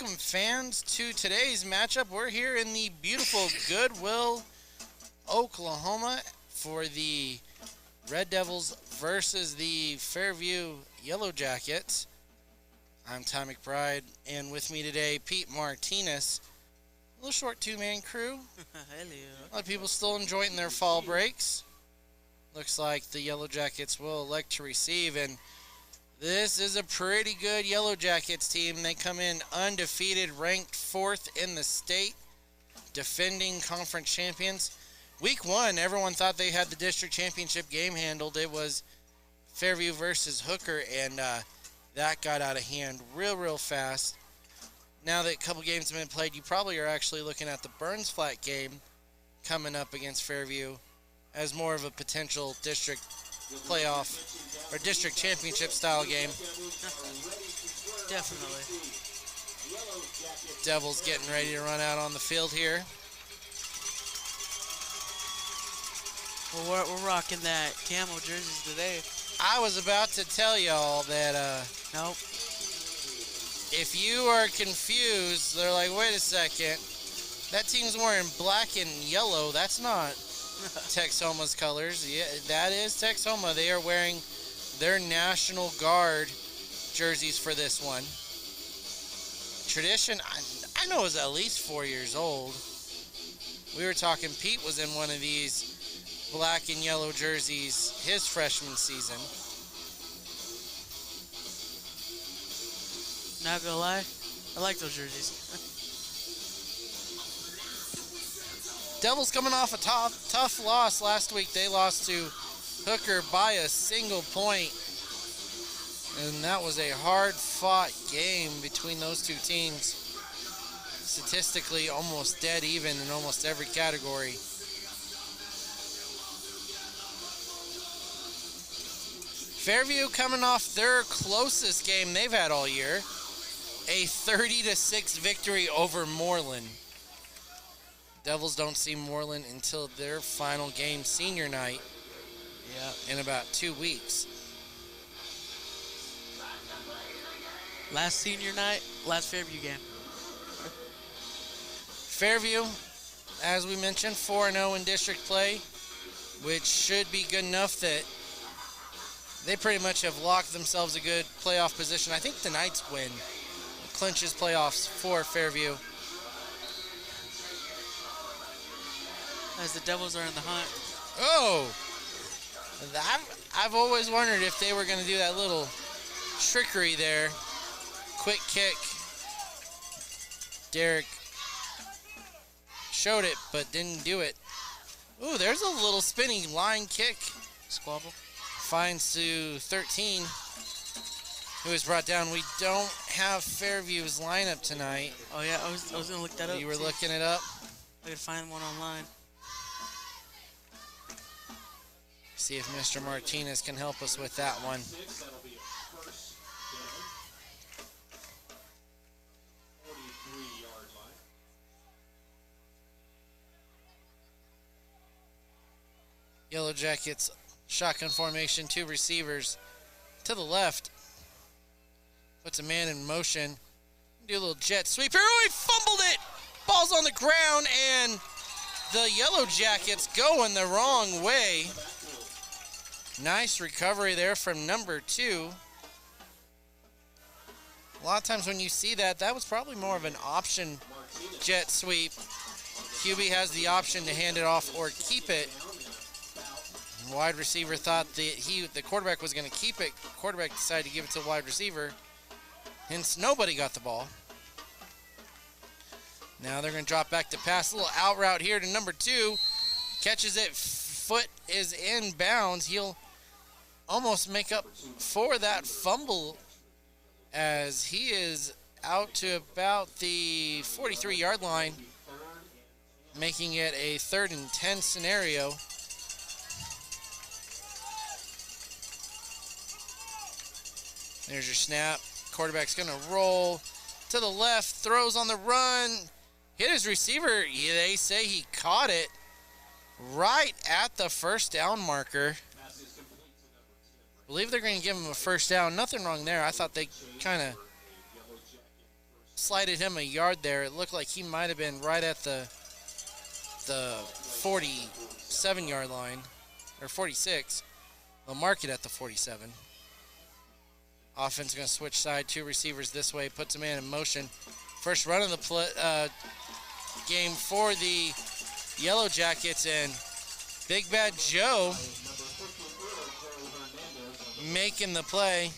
welcome fans to today's matchup. We're here in the beautiful Goodwill, Oklahoma for the Red Devils versus the Fairview Yellow Jackets. I'm Ty McBride, and with me today, Pete Martinez. A little short two-man crew. Hello. A lot of people still enjoying their fall breaks. Looks like the Yellow Jackets will elect to receive, and this is a pretty good Yellow Jackets team. They come in undefeated, ranked 4th in the state, defending conference champions. Week 1, everyone thought they had the district championship game handled. It was Fairview versus Hooker, and that got out of hand real fast. Now that a couple games have been played, you probably are actually looking at the Burns Flat game coming up against Fairview as more of a potential district playoff or district championship style game. Definitely. Devils getting ready to run out on the field here. Well, we're rocking that camo jerseys today. I was about to tell y'all that Nope. if you are confused, they're like, wait a second, that team's wearing black and yellow. That's not Texhoma's colors. Yeah, that is Texhoma. They are wearing their National Guard jerseys for this one. Tradition, I know, is at least 4 years old. We were talking, Pete was in one of these black and yellow jerseys his freshman season. Not gonna lie, I like those jerseys. Devils coming off a tough loss last week. They lost to Hooker by a single point. And that was a hard-fought game between those two teams. Statistically, almost dead even in almost every category. Fairview coming off their closest game they've had all year. A 30-6 victory over Moreland. Devils don't see Moreland until their final game, senior night, in about 2 weeks. Last senior night, last Fairview game. Fairview, as we mentioned, 4-0 in district play, which should be good enough that they pretty much have locked themselves a good playoff position. I think tonight's win clinches playoffs for Fairview. As the Devils are in the hunt. Oh! I've always wondered if they were going to do that little trickery there. Quick kick. Derek showed it, but didn't do it. Ooh, there's a little spinning line kick. Squabble. Finds to 13, who is brought down. We don't have Fairview's lineup tonight. Oh yeah, I was gonna look that up. You were looking it up? I could find one online. See if Mr. Martinez can help us with that one. Yellow Jackets, shotgun formation, 2 receivers to the left. Puts a man in motion. Do a little jet sweep here. Oh, he fumbled it! Ball's on the ground, and the Yellow Jackets going the wrong way. Nice recovery there from number 2. A lot of times when you see that, that was probably more of an option jet sweep. QB has the option to hand it off or keep it. Wide receiver thought the quarterback was going to keep it. Quarterback decided to give it to the wide receiver. Hence, nobody got the ball. Now they're going to drop back to pass. A little out route here to number 2. Catches it. Foot is in bounds. He'll almost make up for that fumble as he is out to about the 43-yard line, making it a 3rd and 10 scenario. There's your snap. Quarterback's going to roll to the left, throws on the run, hit his receiver. Yeah, they say he caught it right at the first down marker. I believe they're going to give him a first down. Nothing wrong there. I thought they kind of slighted him a yard there. It looked like he might have been right at the 47-yard line, or 46. They'll mark it at the 47. Offense going to switch side, 2 receivers this way, puts a man in motion. First run of the game for the Yellow Jackets, and Big Bad Joe making the play.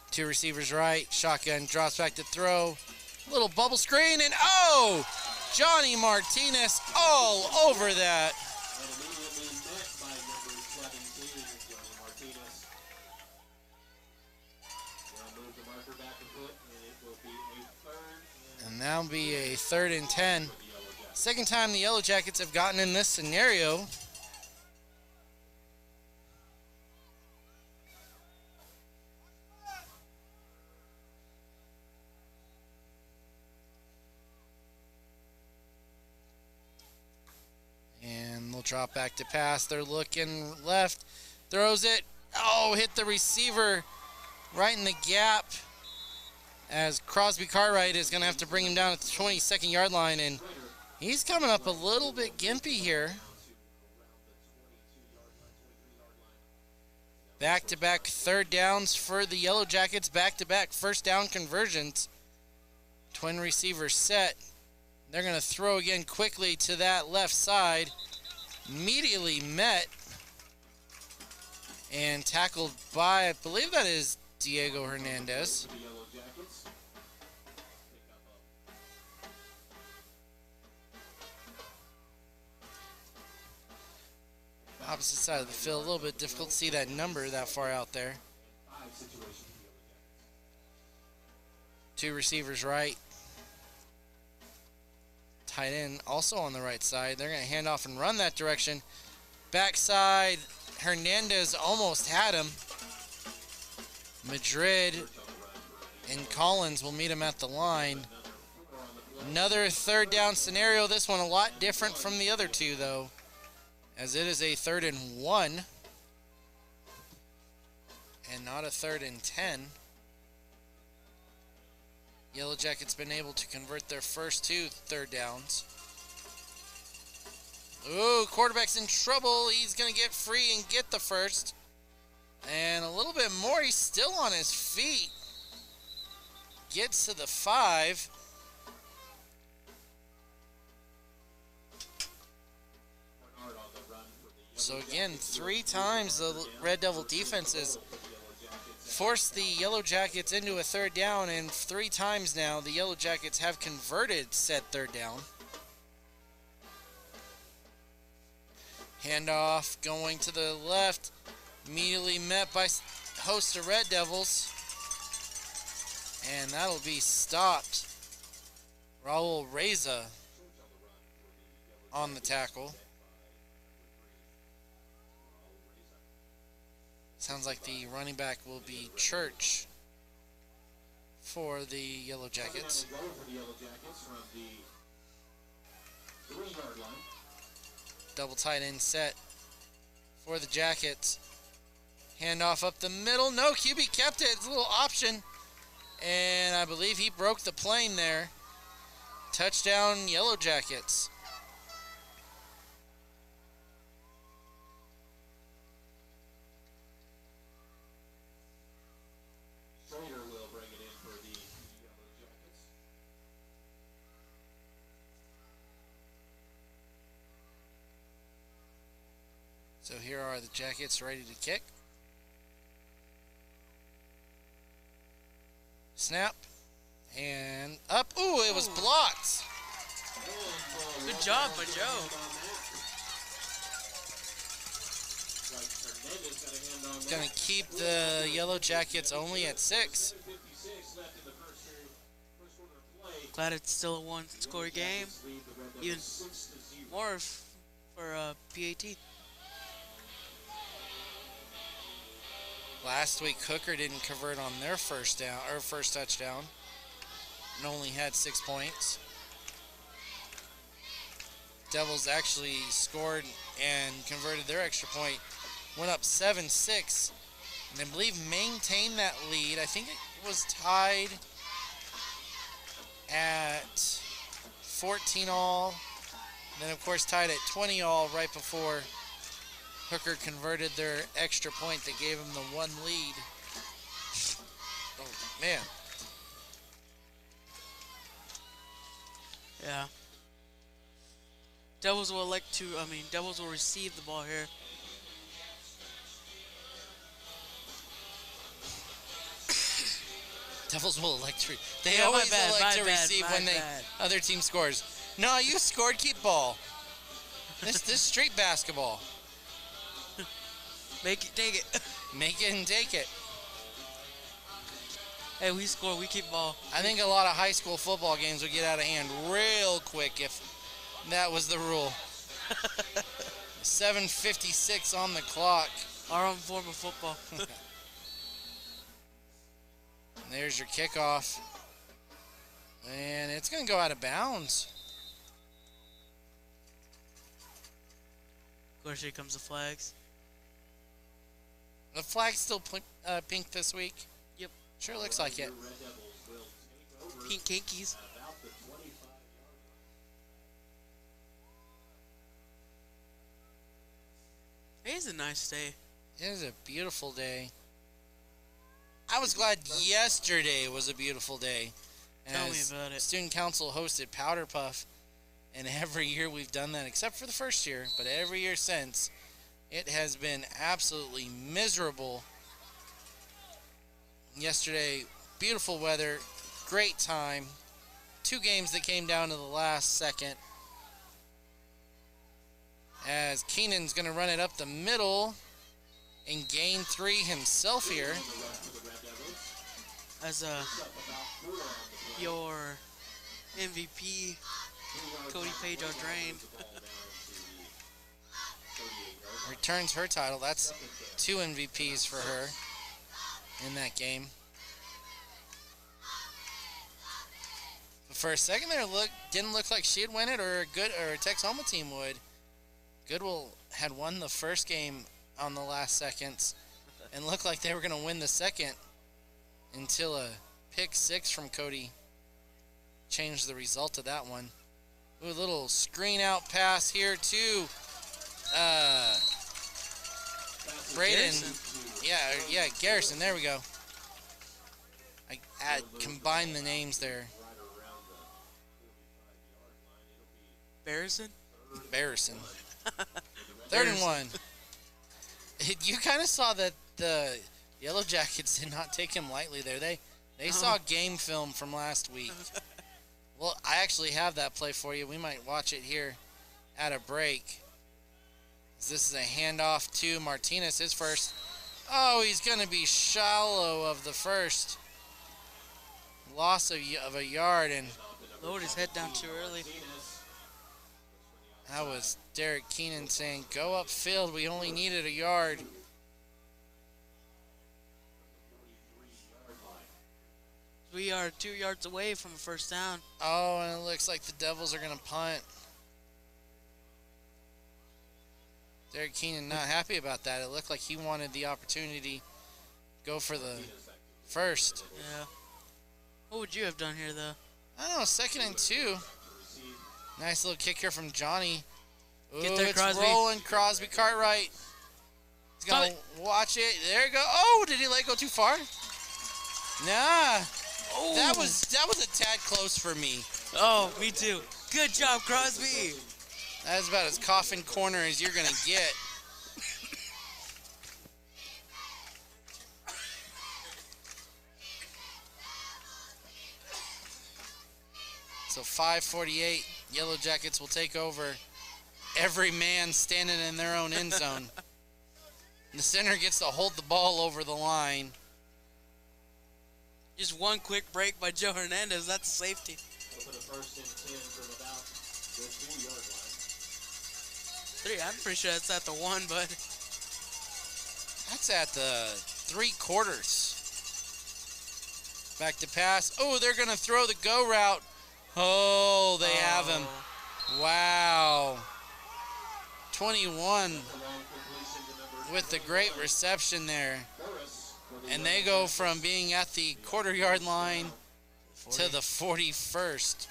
Two receivers right, shotgun, drops back to throw. Little bubble screen, and oh! Johnny Martinez all over that. And that'll be a 3rd and 10. Second time the Yellow Jackets have gotten in this scenario. And they'll drop back to pass. They're looking left. Throws it. Oh, hit the receiver right in the gap, as Crosby Cartwright is going to have to bring him down at the 22nd yard line, and he's coming up a little bit gimpy here. Back-to-back 3rd downs for the Yellow Jackets, back-to-back 1st down conversions. Twin receivers set. They're going to throw again quickly to that left side. Immediately met and tackled by, I believe that is Diego Hernandez. Opposite side of the field, a little bit difficult to see that number that far out there. 2 receivers right. Tight end also on the right side. They're going to hand off and run that direction. Backside, Hernandez almost had him. Madrid and Collins will meet him at the line. Another 3rd down scenario. This one a lot different from the other 2, though, as it is a 3rd and 1 and not a 3rd and 10. Yellow Jackets been able to convert their first 2 3rd downs. Ooh, quarterback's in trouble. He's going to get free and get the first. And a little bit more. He's still on his feet. Gets to the 5. So again, 3 times the Red Devil defense has forced the Yellow Jackets into a 3rd down, and 3 times now the Yellow Jackets have converted said 3rd down. Handoff going to the left, immediately met by host of Red Devils, and that'll be stopped. Raul Reza on the tackle. Sounds like the running back will be Church for the Yellow Jackets. Double tight end set for the Jackets. Handoff up the middle. No, QB kept it. It's a little option. And I believe he broke the plane there. Touchdown, Yellow Jackets. So here are the Jackets ready to kick. Snap. And up. Ooh, it was blocked. Good job by Joe. Going to keep the Yellow Jackets only at 6. Glad it's still a 1-score game. Even more for PAT. Last week, Hooker didn't convert on their first touchdown, and only had 6 points. Devils actually scored and converted their extra point. Went up 7-6. And I believe maintained that lead. I think it was tied at 14 all. Then, of course, tied at 20 all right before Hooker converted their extra point that gave them the one lead. Oh, man. Yeah. Devils will receive the ball here. Devils will elect to. They Yeah, always my elect to bad, receive my when bad. other team scores. No, you scored. Keep ball. This street basketball. Make it, take it. Make it and take it. Hey, we score, we keep ball. I think a lot of high school football games would get out of hand real quick if that was the rule. 7:56 on the clock. Our own form of football. There's your kickoff. And it's going to go out of bounds. Of course, here comes the flags. The flag's still pink this week. Yep. Sure looks like it. Pink kinkies. It is a nice day. It is a beautiful day. I was glad yesterday was a beautiful day. Tell me As about it. Student Council hosted Powder Puff, and every year we've done that, except for the first year, but every year since, it has been absolutely miserable. Yesterday, beautiful weather, great time. 2 games that came down to the last second. As Keenan's going to run it up the middle and gain 3 himself here. As your MVP, Cody Page Drain. Returns her title. That's 2 MVPs for her in that game. For a second there, didn't look like she'd win it, or a Texoma team would. Goodwill had won the first game on the last seconds and looked like they were going to win the second until a pick 6 from Cody changed the result of that one. Ooh, a little screen out pass here to Braden. Garrison. There we go. I combined the names there. Barrison? Barrison. 3rd and 1. You kind of saw that the Yellow Jackets did not take him lightly there. They saw game film from last week. Well, I actually have that play for you. We might watch it here at a break. This is a handoff to Martinez, his first. Oh, he's going to be shallow of the first. Loss of a yard, and Lowered his head down too early. that was Derek Keenan saying, go upfield, we only needed a yard. We are 2 yards away from a first down. Oh, and it looks like the Devils are going to punt. Derek Keenan not happy about that. It looked like he wanted the opportunity to go for the first. Yeah. What would you have done here, though? I don't know, 2nd and 2. Nice little kick here from Johnny. Ooh, Get there, it's Crosby. rolling. Crosby, Cartwright. He's going to watch it. There you go. Oh, did he let go too far? Nah. Oh, That was a tad close for me. Oh, me too. Good job, Crosby. That's about as coffin corner as you're going to get. So 5:48, Yellow Jackets will take over. Every man standing in their own end zone. The center gets to hold the ball over the line. Just one quick break by Joe Hernandez. That's a safety. Open a 1st and 10 from about the 2-yard line. 3. I'm pretty sure that's at the 1, but That's at the 3/4. Back to pass. Oh, they're going to throw the go route. Oh, they have him. Wow. 21 with the great reception there. And they go from being at the quarter-yard line to the 41st.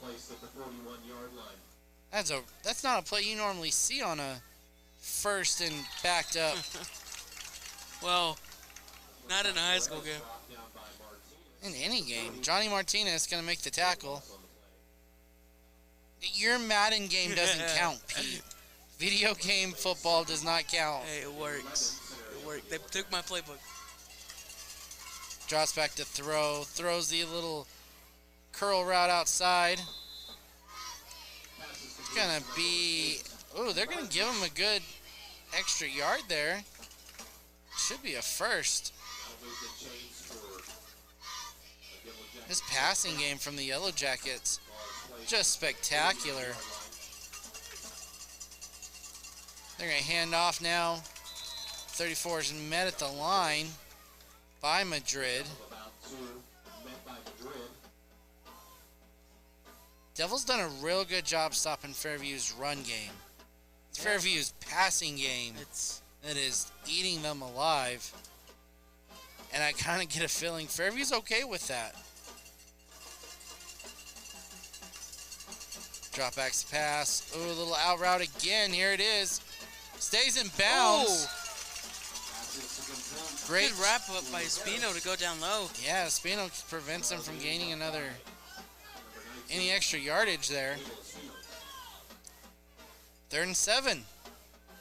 Placed at the 41-yard line. That's not a play you normally see on a first and backed up. Well, not in a high school game. In any game. Johnny Martinez going to make the tackle. Your Madden game doesn't count, Pete. Video game football does not count. Hey, it works. It worked. They took my playbook. Drops back to throw. Throws the little curl route outside. It's going to be... Ooh, they're going to give him a good extra yard there. Should be a first. This passing game from the Yellow Jackets, just spectacular. They're going to hand off now. 34 is met at the line by Madrid. Devils done a real good job stopping Fairview's run game. It's Fairview's passing game that is eating them alive. And I kind of get a feeling Fairview's okay with that. Drop backs to pass. Ooh, a little out route again. Here it is. Stays in bounds. Great Good wrap up by Espino to go down low. Yeah, Espino prevents him from gaining any extra yardage there. 3rd and 7.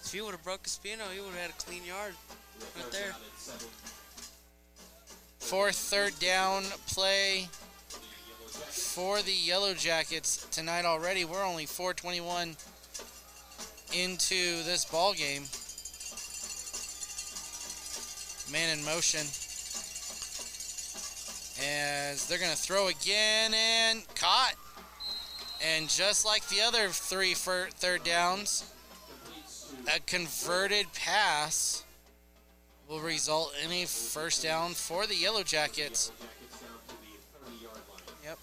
If he would have broke Espino, he would have had a clean yard right there. 4th, 3rd down play for the Yellow Jackets tonight already. We're only 4:21 into this ball game. Man in motion. As they're going to throw again and caught. And just like the other 3 third downs, a converted pass will result in a first down for the Yellow Jackets. Yep.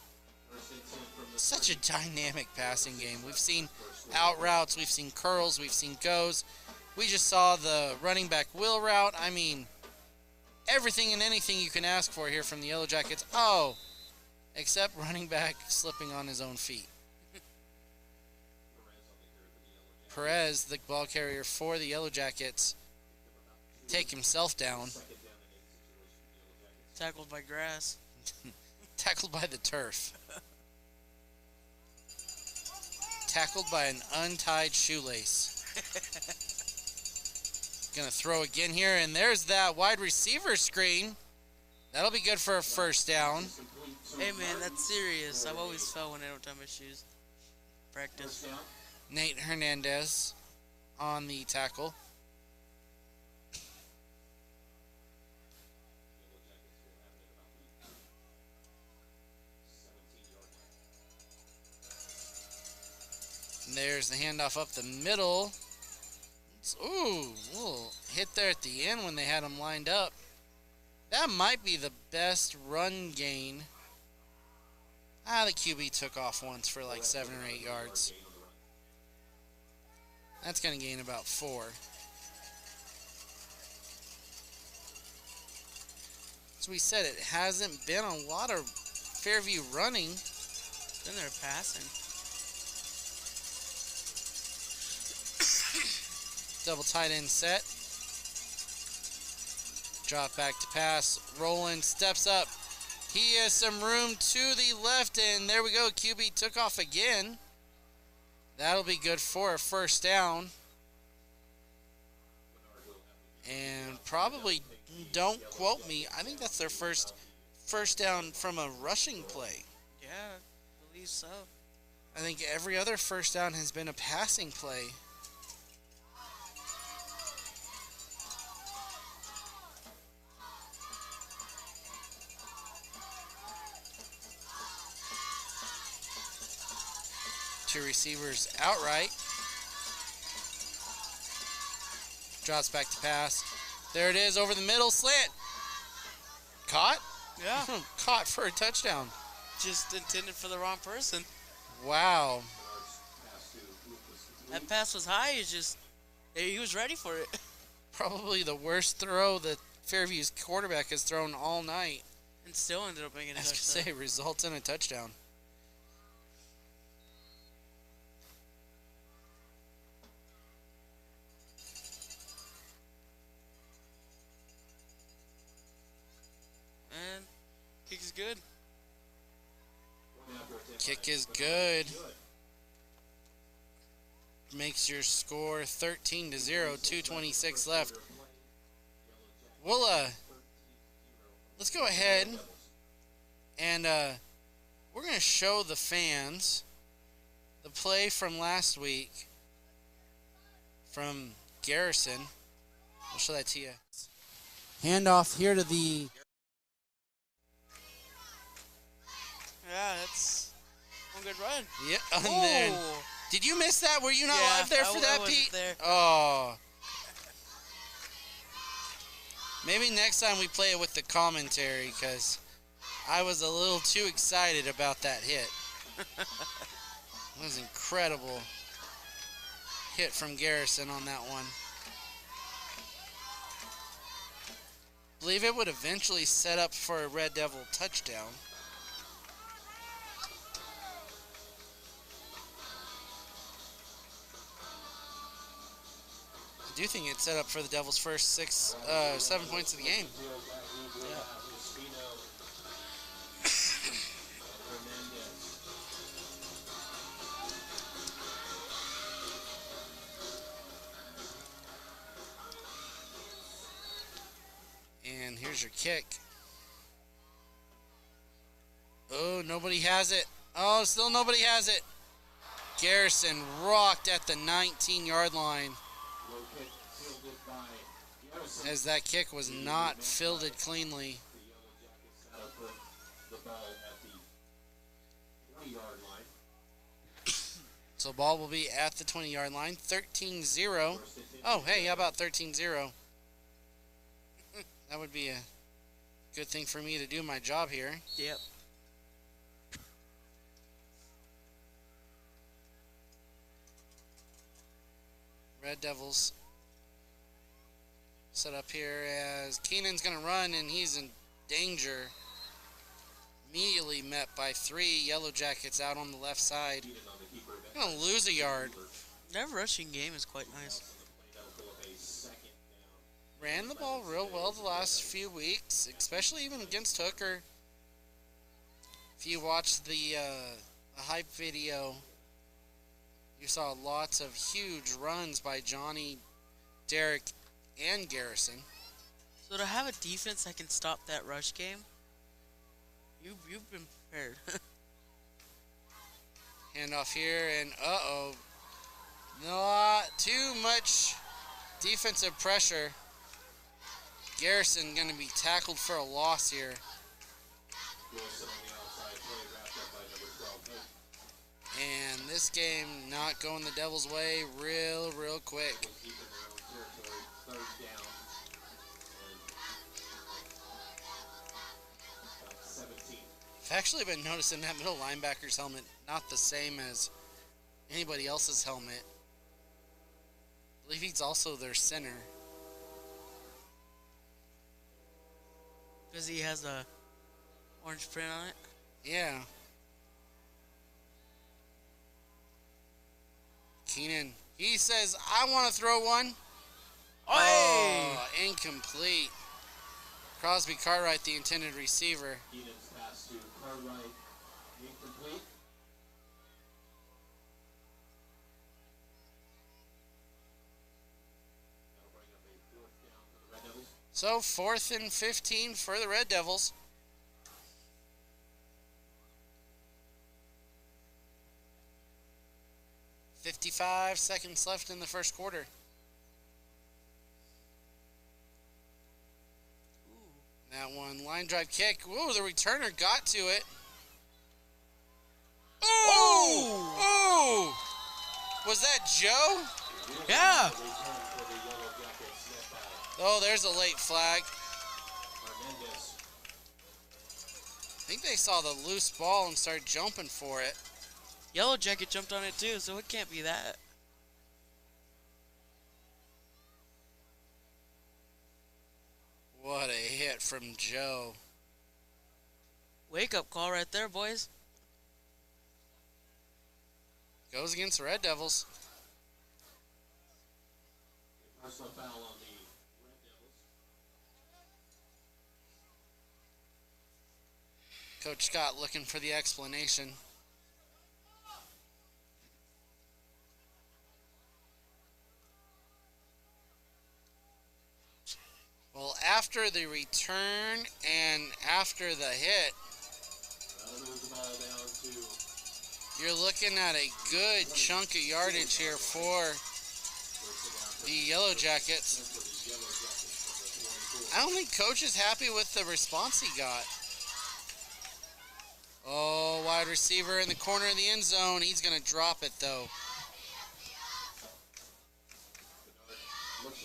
Such a dynamic passing game. We've seen out routes, we've seen curls, we've seen goes. We just saw the running back wheel route. I mean, everything and anything you can ask for here from the Yellow Jackets. Oh, except running back slipping on his own feet. Perez, the ball carrier for the Yellow Jackets, take himself down. Tackled by grass. Tackled by the turf. Tackled by an untied shoelace. Gonna throw again here, and there's that wide receiver screen. That'll be good for a first down. Hey man, that's serious. I've always fell when I don't tie my shoes. Practice. Nate Hernandez on the tackle. And there's the handoff up the middle. Ooh, little hit there at the end when they had him lined up. That might be the best run gain. The QB took off once for like 7 or 8 yards. That's going to gain about 4. As we said, it hasn't been a lot of Fairview running. Then they're passing. Double tight end set. Drop back to pass. Roland steps up. He has some room to the left, and there we go. QB took off again. That'll be good for a first down. And probably, don't quote me, I think that's their first down from a rushing play. Yeah, I believe so. I think every other first down has been a passing play. Two receivers outright. Drops back to pass. There it is over the middle. Slant. Caught? Yeah. Caught for a touchdown. Just intended for the wrong person. Wow. That pass was high. It's just he was ready for it. Probably the worst throw that Fairview's quarterback has thrown all night. And still ended up making a I was touchdown. going to say, results in a touchdown. And kick is good. Kick is good. Makes your score 13-0, 2:26 left. We'll let's go ahead and we're gonna show the fans the play from last week from Garrison. I'll show that to you. Handoff here to the. Yeah, that's one good run. Yeah, and then. Oh. Did you miss that? Were you not Yeah, live there for I that, wasn't Pete? there. Oh. Maybe next time we play it with the commentary, because I was a little too excited about that hit. It was an incredible hit from Garrison on that one. Believe it would eventually set up for a Red Devil touchdown. I do think it set up for the Devils' first 7 points of the game. And here's your kick. Oh, nobody has it. Oh, still nobody has it. Garrison rocked at the 19-yard line, as that kick was not fielded cleanly. So ball will be at the 20-yard line, 13-0. Oh, hey, how about 13-0? That would be a good thing for me to do my job here. Yep. Red Devils set up here as Keenan's going to run, and he's in danger. Immediately met by 3 Yellow Jackets out on the left side. Going to lose a yard. That rushing game is quite nice. Ran the ball real well the last few weeks, especially even against Hooker. If you watched the hype video, you saw lots of huge runs by Johnny, Derek, and Garrison. So to have a defense that can stop that rush game, you've been prepared. Handoff here, and uh-oh. Not too much defensive pressure. Garrison going to be tackled for a loss here. And this game not going the Devils' way real quick. I've actually been noticing that middle linebacker's helmet not the same as anybody else's helmet. I believe he's also their center. Because he has a orange print on it. Yeah. Keenan, he says, I want to throw one. Oh, incomplete. Crosby Cartwright, the intended receiver. Keenan's pass to Cartwright, incomplete. That'll bring up a 4th down for the Red Devils. So 4th and 15 for the Red Devils. .55 seconds left in the first quarter. That one, line drive kick. Whoa, the returner got to it. Oh! Oh! Was that Joe? Yeah. Oh, there's a late flag. I think they saw the loose ball and started jumping for it. Yellow Jacket jumped on it too, so it can't be that. What a hit from Joe. Wake up call right there, boys. Goes against the Red Devils. Personal foul on the Red Devils. Coach Scott looking for the explanation. Well, after the return and after the hit, you're looking at a good chunk of yardage here for the Yellow Jackets. I don't think Coach is happy with the response he got. Oh, wide receiver in the corner of the end zone. He's going to drop it, though.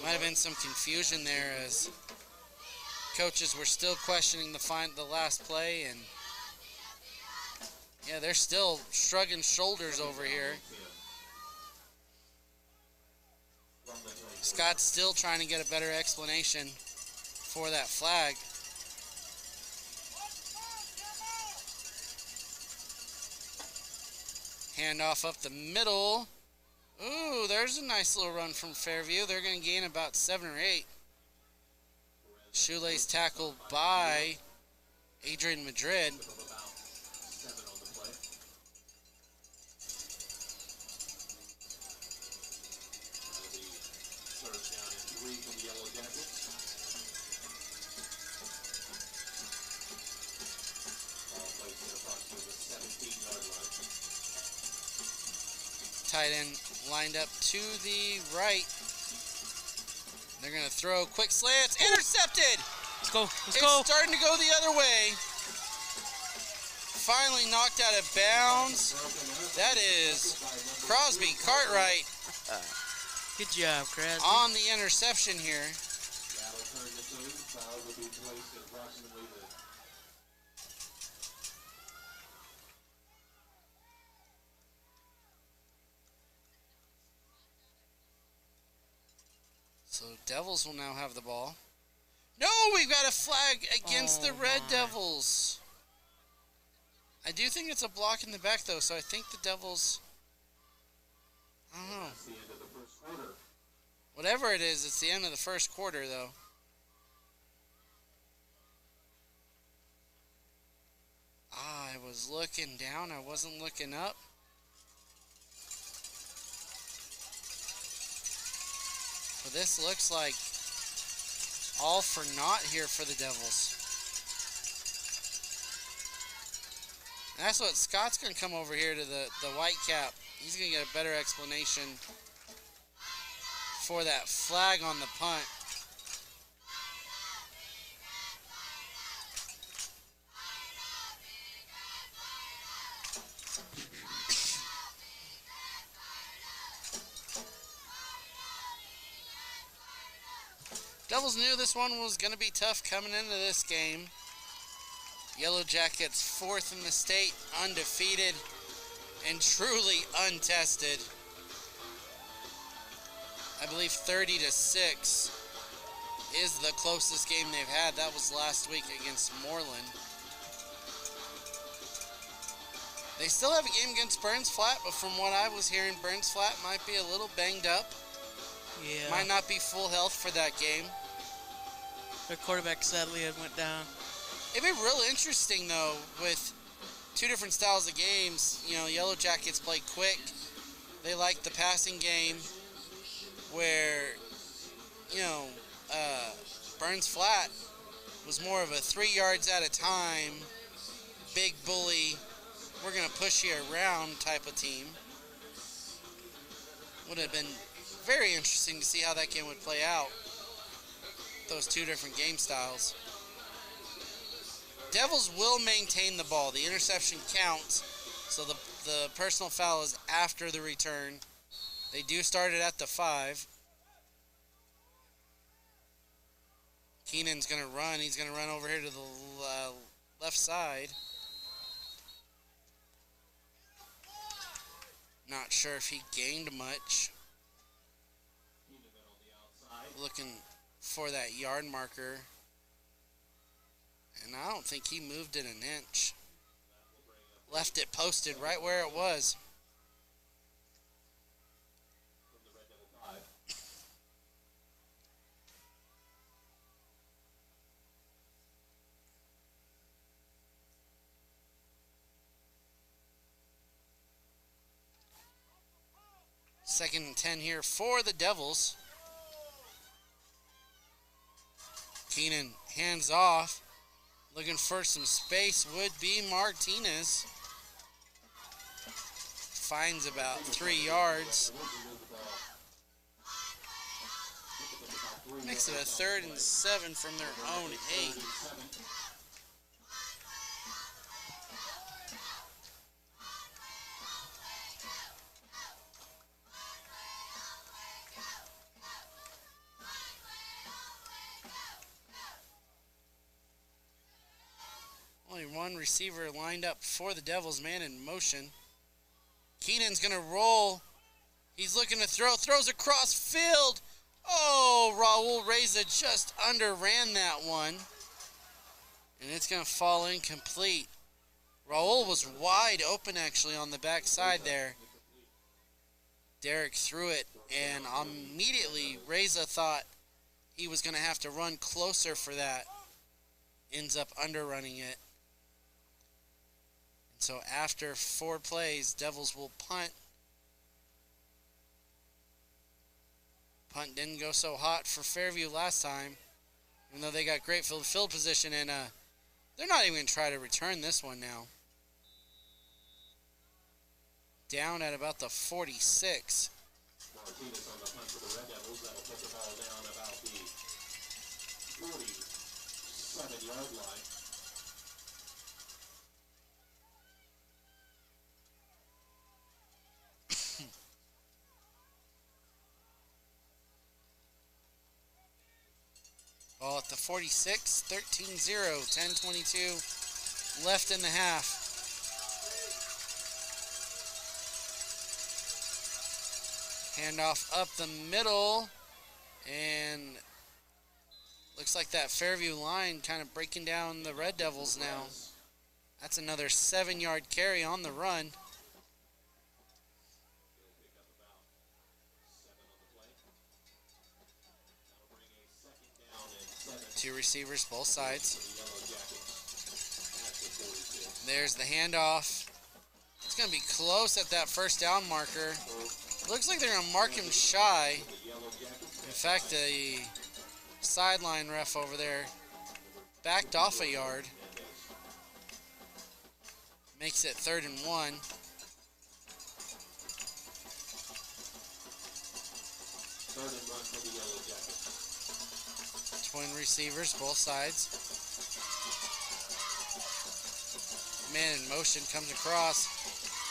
Might have been some confusion there as coaches were still questioning the last play, and yeah, they're still shrugging shoulders over here. Scott's still trying to get a better explanation for that flag. Handoff up the middle. Ooh, there's a nice little run from Fairview. They're going to gain about 7 or 8. Shoelace tackled by Adrian Madrid. Tight end lined up to the right. They're going to throw quick slants. Intercepted! Let's go. Let's It's go. starting to go the other way. Finally knocked out of bounds. That is Crosby Cartwright Good job, Crosby. on the interception here. So Devils will now have the ball. No, we've got a flag against the Red Devils. I do think it's a block in the back, though, so I think the Devils... I don't know. Whatever it is, it's the end of the first quarter, though. I was looking down. I wasn't looking up. But this looks like all for naught here for the Devils. And that's what Scott's going to come over here to the white cap. He's going to get a better explanation for that flag on the punt. Devils knew this one was going to be tough coming into this game. Yellow Jackets 4th in the state, undefeated and truly untested. I believe 30-6 is the closest game they've had. That was last week against Moreland. They still have a game against Burns Flat, but from what I was hearing, Burns Flat might be a little banged up. Yeah. Might not be full health for that game. Their quarterback sadly had went down. It'd be real interesting, though, with two different styles of games. You know, Yellow Jackets play quick. They like the passing game where, you know, Burns Flat was more of a 3 yards at a time, big bully, we're going to push you around type of team. Would have been very interesting to see how that game would play out. Those two different game styles. Devils will maintain the ball. The interception counts, so the personal foul is after the return. They do start it at the 5. Keenan's going to run. He's going to run over here to the left side. Not sure if he gained much. Looking for that yard marker. And I don't think he moved it an inch. Left it posted right where it was. Second and 10 here for the Devils. Keenan hands off. Looking for some space would be Martinez. Finds about 3 yards. Makes it a 3rd and 7 from their own 8. Only one receiver lined up for the Devils, man in motion. Keenan's going to roll. He's looking to throw. Throws across field. Oh, Raul Reza just underran that one. And it's going to fall incomplete. Raul was wide open, actually, on the backside there. Derek threw it, and immediately Reza thought he was going to have to run closer for that. Ends up underrunning it. So after 4 plays, Devils will punt. Punt didn't go so hot for Fairview last time, even though they got great field position, and they're not even going to try to return this one now. Down at about the 46. Martinez on the punt for the Red Devils. That'll put the ball down about the 47-yard line. Ball at the 46, 13-0, 10:22 left in the half. Handoff up the middle, and looks like that Fairview line kind of breaking down the Red Devils now. That's another 7-yard carry on the run. Two receivers, both sides. There's the handoff. It's going to be close at that first down marker. Looks like they're going to mark him shy. In fact, the sideline ref over there backed off a yard. Makes it 3rd and 1. Twin receivers, both sides. Man in motion comes across.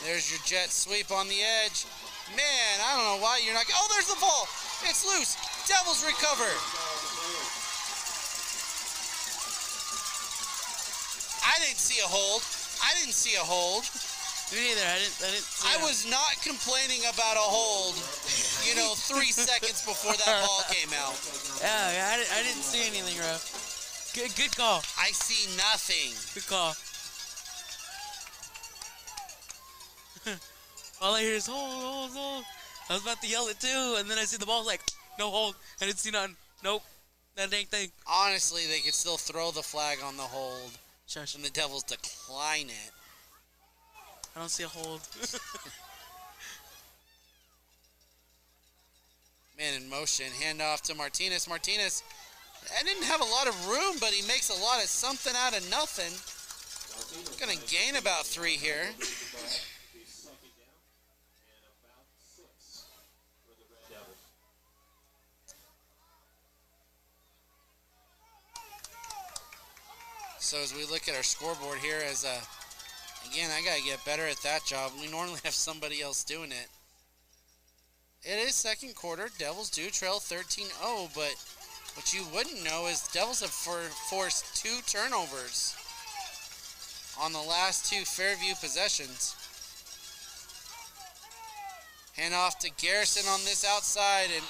There's your jet sweep on the edge. Man, I don't know why you're not. Oh, there's the ball. It's loose. Devils recover. I didn't see a hold. Me neither. I didn't see I it. was not complaining about a hold, 3 seconds before that ball came out. Yeah, I didn't see anything, bro. Good call. I see nothing. Good call. All I hear is hold. I was about to yell it too, and then I see the ball, like, no hold. I didn't see nothing. Nope. That dang thing. Honestly, they could still throw the flag on the hold, Shush. and the Devils decline it. I don't see a hold. Man in motion, handoff to Martinez. Martinez, I didn't have a lot of room, but he makes a lot of something out of nothing. Gonna gain about 3 here. So as we look at our scoreboard here, again, I gotta get better at that job. We normally have somebody else doing it. It is second quarter. Devils do trail 13-0, but what you wouldn't know is the Devils have forced 2 turnovers on the last 2 Fairview possessions. Hand off to Garrison on this outside, and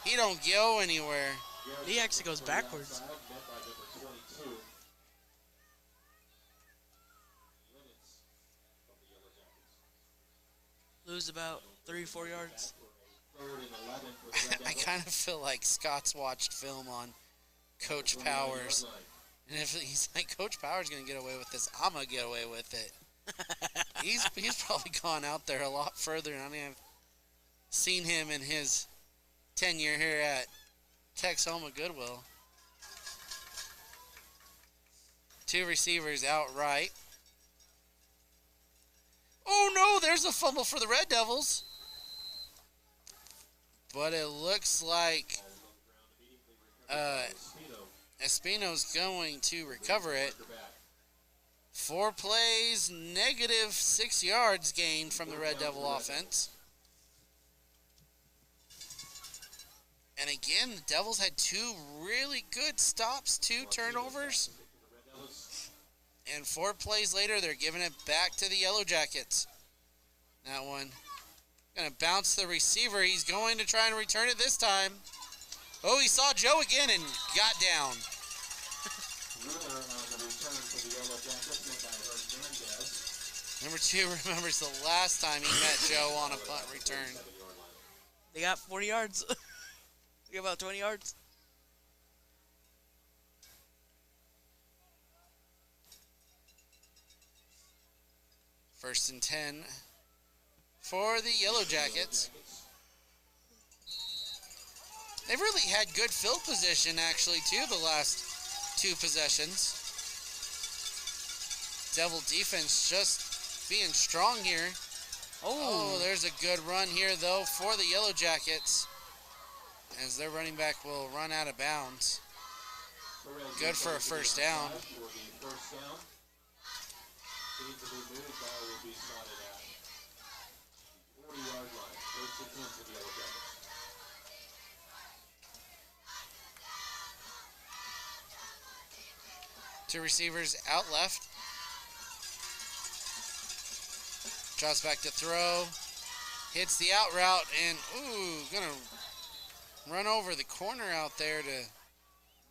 he don't go anywhere. He actually goes backwards. Lose about 3-4 yards. Third and 11 for the Red I Devils. kind of feel like Scott's watched film on Coach 29 yard Powers. line. And if he's like, Coach Powers going to get away with this, I'm going to get away with it. He's probably gone out there a lot further than I've seen him in his tenure here at Texoma Goodwill. 2 receivers out right. Oh no, there's a fumble for the Red Devils. But it looks like Espino's going to recover it. 4 plays, negative 6 yards gained from the Red Devil offense. And again, the Devils had 2 really good stops, 2 turnovers. And 4 plays later, they're giving it back to the Yellow Jackets. That one going to bounce the receiver. He's going to try and return it this time. Oh, he saw Joe again and got down. Runner on the return for the Yellow Jackets, made by Hernandez. Number 2 remembers the last time he met Joe on a punt return. They got 40 yards. They got about 20 yards. First and 10 for the Yellow Jackets. They've really had good field position, actually, too, the last 2 possessions. Devil defense just being strong here. Oh, there's a good run here, though, for the Yellow Jackets, as their running back will run out of bounds. Good for a first down. Needs to be moved, ball will be spotted at 40-yard line. First and 10 for the Yellow Jackets. Two receivers out left. Draws back to throw. Hits the out route and, gonna run over the corner out there to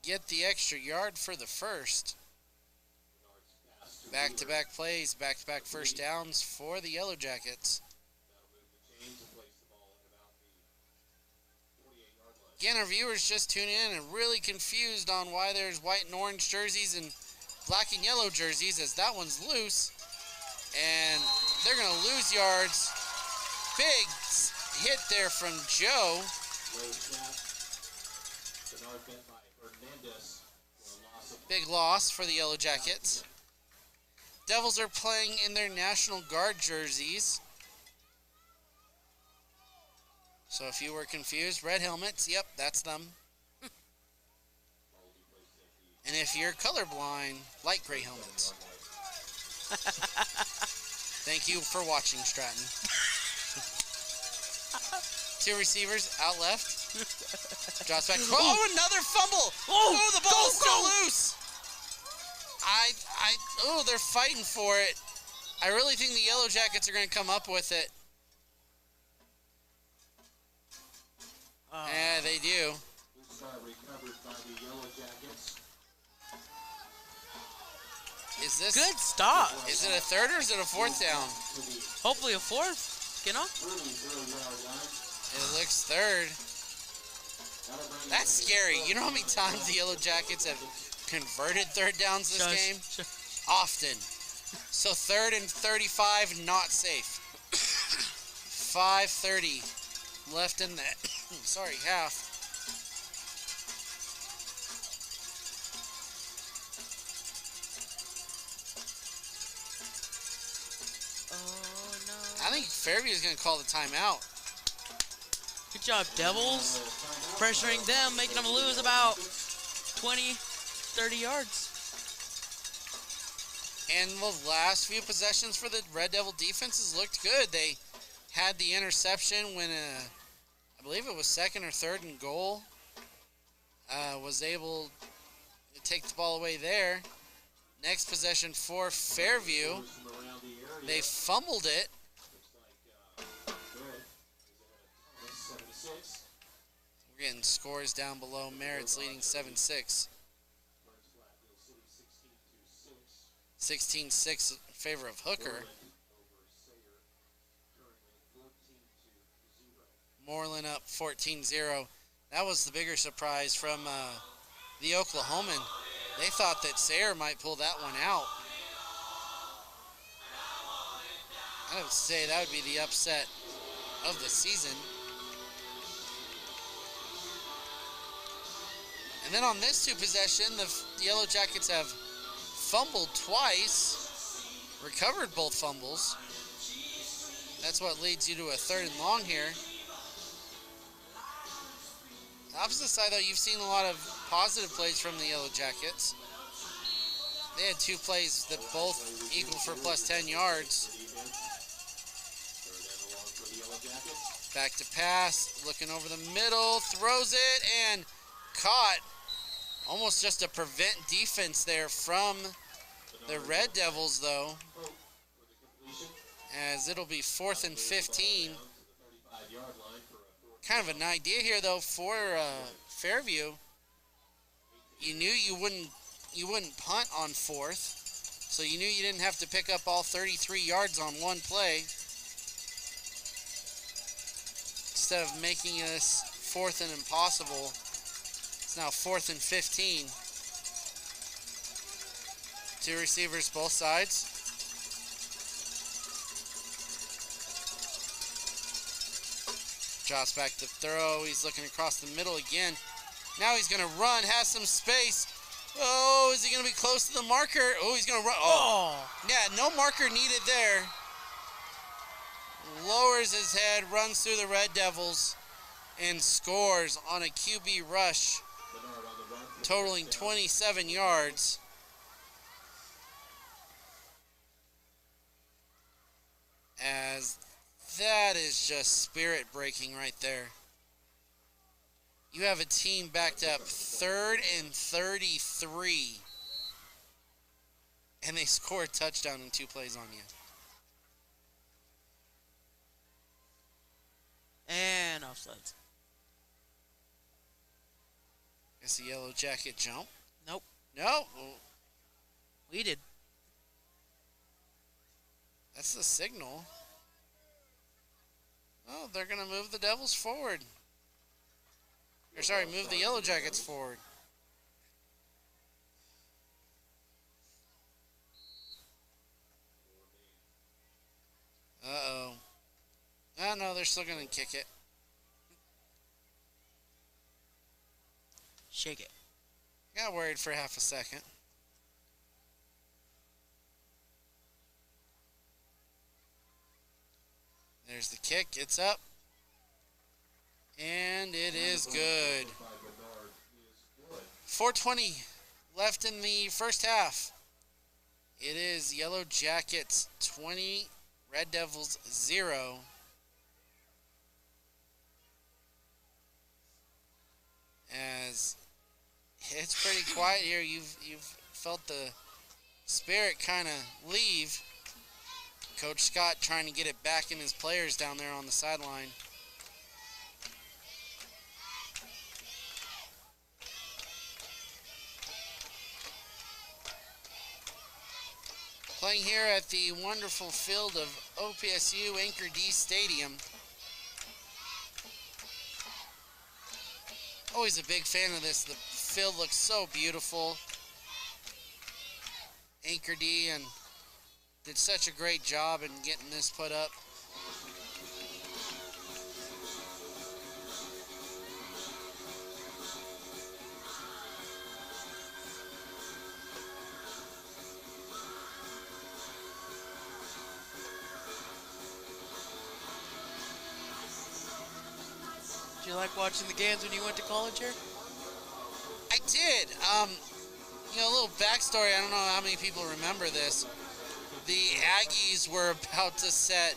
get the extra yard for the first. Back-to-back plays, back-to-back first downs for the Yellow Jackets. Again, our viewers just tune in and really confused on why there's white and orange jerseys and black and yellow jerseys, as that one's loose. And they're going to lose yards. Big hit there from Joe. Big loss for the Yellow Jackets. Devils are playing in their National Guard jerseys. So if you were confused, red helmets, yep, that's them. And if you're colorblind, light gray helmets. Thank you for watching, Stratton. 2 receivers out left. Drops back. Oh, another fumble! Oh, the ball's still loose! They're fighting for it. I really think the Yellow Jackets are going to come up with it. Yeah, they do. Recovered by the Yellow Jackets. Is this Good stop. Is it a third or is it a fourth down? Hopefully a 4th. You know? 30-yard line. It looks third. That's scary. You know how many times the Yellow Jackets have converted third downs this game? Often. So 3rd and 35, not safe. 5:30 left in the half. Oh, no. I think Fairview is going to call the timeout. Good job, Devils. Pressuring them, making them lose about 20, 30 yards. And the last few possessions for the Red Devil defenses looked good. They had the interception when, I believe it was 2nd or 3rd and goal. Was able to take the ball away there. Next possession for Fairview. They fumbled it. We're getting scores down below. Merritt's leading 7-6. 16-6 in favor of Hooker. Moreland up 14-0. That was the bigger surprise from the Oklahoman. They thought that Sayre might pull that one out. I would say that would be the upset of the season. And then on this 2 possession, the Yellow Jackets have fumbled twice, recovered both fumbles. That's what leads you to a 3rd and long here. The opposite side, though, you've seen a lot of positive plays from the Yellow Jackets. They had 2 plays that both equal for plus 10 yards. Back to pass, looking over the middle, throws it, and caught. Almost just a prevent defense there from the Red Devils, though, as it'll be 4th and 15. Kind of an idea here, though, for Fairview. You knew you wouldn't punt on 4th, so you knew you didn't have to pick up all 33 yards on one play. Instead of making this 4th and impossible, it's now 4th and 15. 2 receivers both sides. Drops back to throw. He's looking across the middle again. Now he's going to run, has some space. Oh, is he going to be close to the marker? Oh, he's going to run. Oh, yeah, no marker needed there. Lowers his head, runs through the Red Devils, and scores on a QB rush, totaling 27 yards. As that is just spirit breaking right there. You have a team backed up 3rd and 33, and they score a touchdown in 2 plays on you. And offsides. It's a Yellow Jacket jump. Nope. No. We did. That's the signal. Oh, they're going to move the Devils forward. Or sorry, move the Yellow Jackets forward. Uh-oh. Oh, no, they're still going to kick it. Shake it. Got worried for half a second. There's the kick. It's up. And it is good. 4:20 left in the first half. It is Yellow Jackets 20, Red Devils 0. As it's pretty quiet here. You've felt the spirit kind of leave. Coach Scott trying to get it back in his players down there on the sideline. Playing here at the wonderful field of OPSU Anchor D Stadium. Always a big fan of this. The field looks so beautiful. Anchor D and did such a great job in getting this put up. Did you like watching the games when you went to college here? I did. You know, a little backstory. I don't know how many people remember this. The Aggies were about to set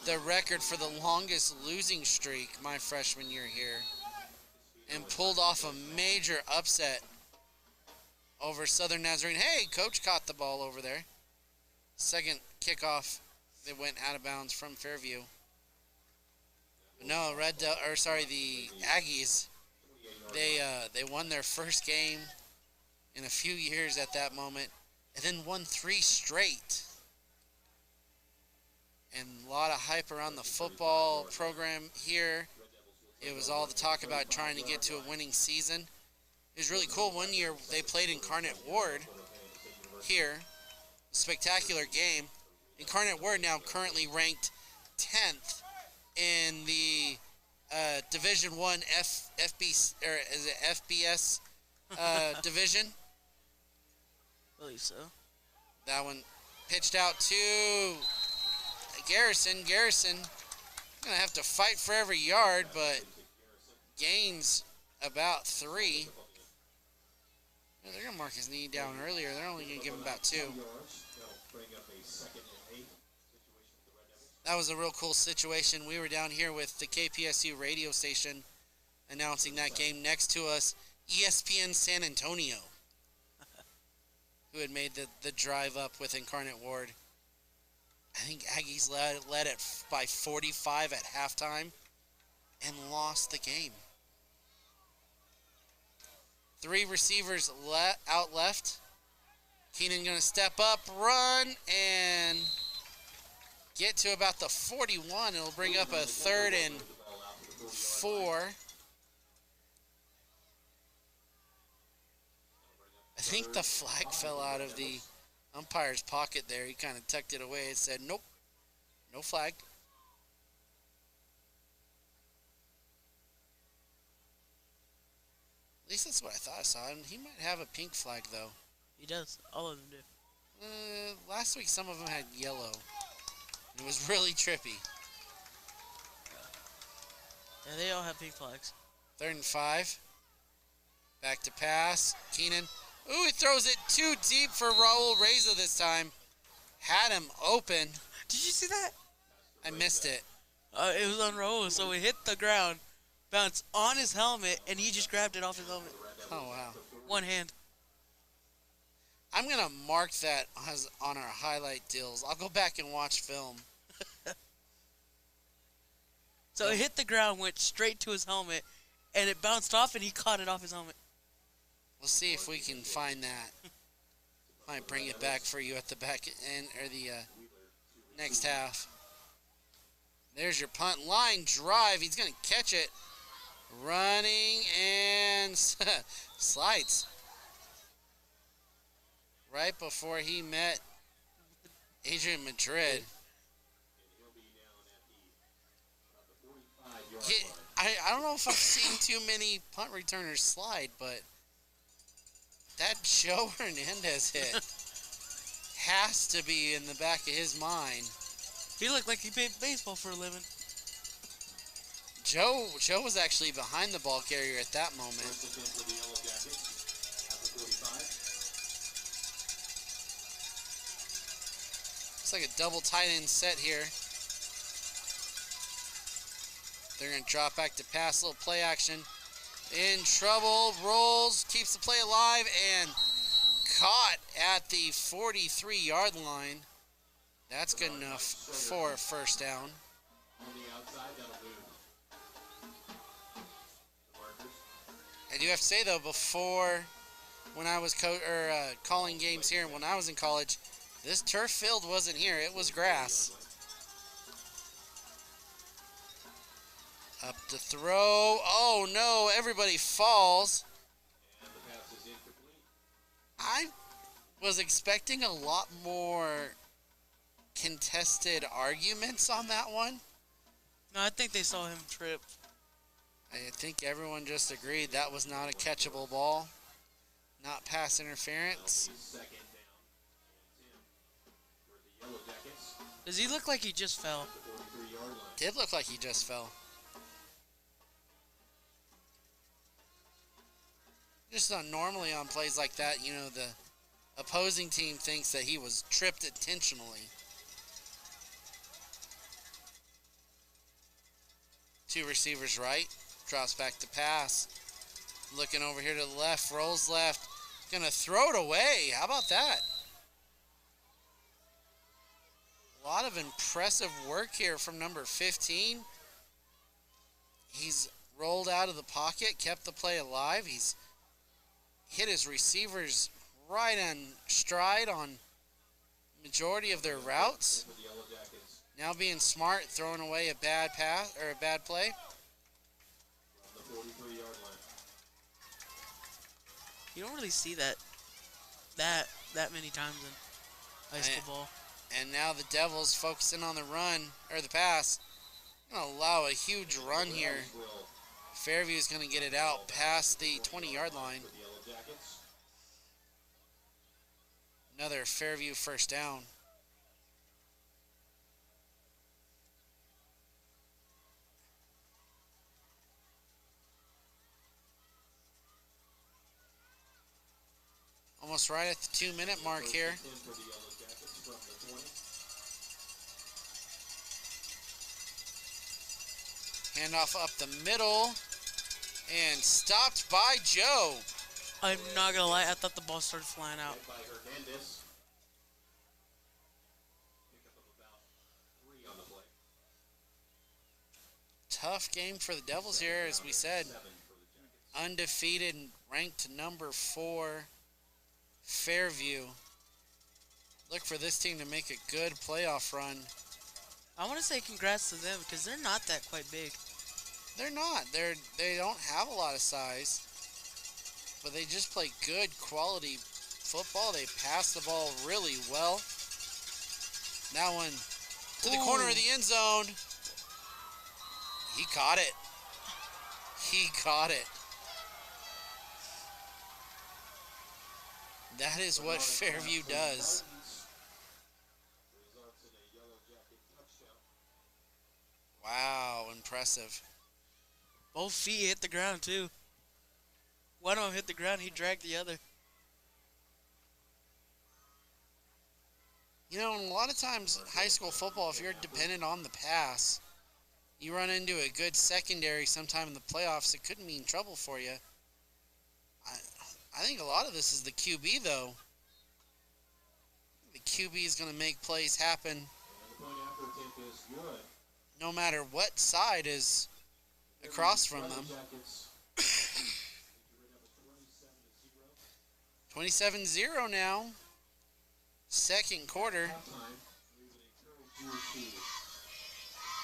the record for the longest losing streak my freshman year here and pulled off a major upset over Southern Nazarene. Hey, coach caught the ball over there. Second kickoff that went out of bounds from Fairview. But no, the Aggies, they won their first game in a few years at that moment and then won 3 straight. And a lot of hype around the football program here. It was all the talk about trying to get to a winning season. It was really cool. One year they played Incarnate Ward here. Spectacular game. Incarnate Ward now currently ranked 10th in the Division One FBS division. I believe so. That one pitched out to Garrison. Garrison gonna have to fight for every yard, but gains about 3. They're gonna mark his knee down earlier. They're only gonna give him about 2. That was a real cool situation. We were down here with the KPSU radio station announcing that game. Next to us, ESPN San Antonio, who had made the drive up with Incarnate Ward. I think Aggies led it by 45 at halftime and lost the game. 3 receivers out left. Keenan going to step up, run, and get to about the 41. It'll bring up a 3rd and 4. I think the flag fell out of the umpire's pocket there. He kind of tucked it away and said, nope, no flag. At least that's what I thought I saw. He might have a pink flag, though. He does. All of them do. Last week, some of them had yellow. It was really trippy. Yeah, they all have pink flags. 3rd and 5. Back to pass. Keenan. Ooh, he throws it too deep for Raul Reza this time. Had him open. Did you see that? I missed it. It was on Raul, so it hit the ground, bounced on his helmet, and he just grabbed it off his helmet. Oh, wow. One hand. I'm going to mark that as on our highlight deals. I'll go back and watch film. So it hit the ground, went straight to his helmet, and it bounced off, and he caught it off his helmet. We'll see if we can find that. Might bring it back for you at the back end or the next half. There's your punt line drive. He's going to catch it. Running and slides. Right before he met Adrian Madrid. I don't know if I've seen too many punt returners slide, but that Joe Hernandez hit has to be in the back of his mind. He looked like he played baseball for a living. Joe was actually behind the ball carrier at that moment. Looks like a double tight end set here. They're going to drop back to pass, a little play action. In trouble, rolls, keeps the play alive, and caught at the 43-yard line. That's good enough for a first down. I do have to say, though, before when I was calling games here, when I was in college, this turf field wasn't here. It was grass. Up to throw. Oh, no. Everybody falls. I was expecting a lot more contested arguments on that one. No, I think they saw him trip. I think everyone just agreed that was not a catchable ball. Not pass interference. Does he look like he just fell? Did look like he just fell. Just normally on plays like that, you know, the opposing team thinks that he was tripped intentionally. 2 receivers right. Drops back to pass. Looking over here to the left. Rolls left. Gonna throw it away. How about that? A lot of impressive work here from number 15. He's rolled out of the pocket, kept the play alive. He's hit his receivers right on stride on majority of their routes. Now being smart, throwing away a bad pass or a bad play. 43-yard line. You don't really see that many times in high school ball. And now the Devils focusing on the run, or the pass. Going to allow a huge run here. Fairview is going to get it out past the 20-yard line. For the Yellow Jackets. Another Fairview first down. Almost right at the 2-minute mark here. First and 10 for the Yellow Jackets from the 20. Handoff up the middle. And stopped by Joe. I'm not gonna lie, I thought the ball started flying out. Led by Hernandez. Pickup of about 3 on the play. Tough game for the Devils here, as we said. 7 for the Jackets. Undefeated, ranked number 4, Fairview. Look for this team to make a good playoff run. I want to say congrats to them because they're not that quite big. They're not. They don't have a lot of size, but they just play good quality football. They pass the ball really well. That one to the corner of the end zone. He caught it. He caught it. That is what Fairview does. Results in a Yellow Jacket touchdown. Wow, impressive. Both feet hit the ground too. One of them hit the ground, he dragged the other. You know, a lot of times high school football, if you're dependent on the pass, you run into a good secondary sometime in the playoffs, it could mean trouble for you. I think a lot of this is the QB, though. The QB is going to make plays happen And the point after attempt is good. no matter what side is across from them. Jackets. 27-0 now. Second quarter. Halftime. We would encourage you to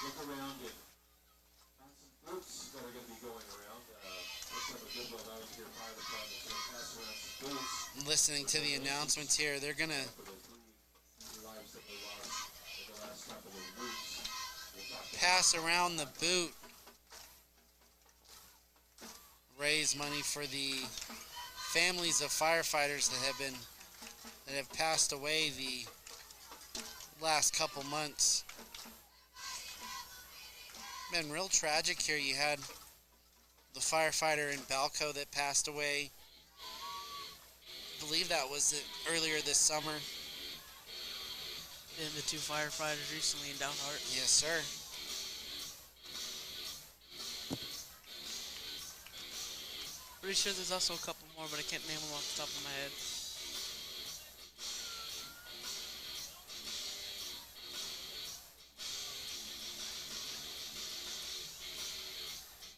look around and find some boots that are going to be going around. Let's have a good one out here. Fire department's going to pass around some boots Listening to the announcements here, they're going to for the 3 lives that they lost in the last couple of weeks. We'll talk to pass around the boot. Raise money for the families of firefighters that have passed away the last couple months. Been real tragic here. You had the firefighter in Balco that passed away. I believe that was earlier this summer. And the 2 firefighters recently in Downhart. Yes, sir. Pretty sure there's also a couple more, but I can't name them off the top of my head.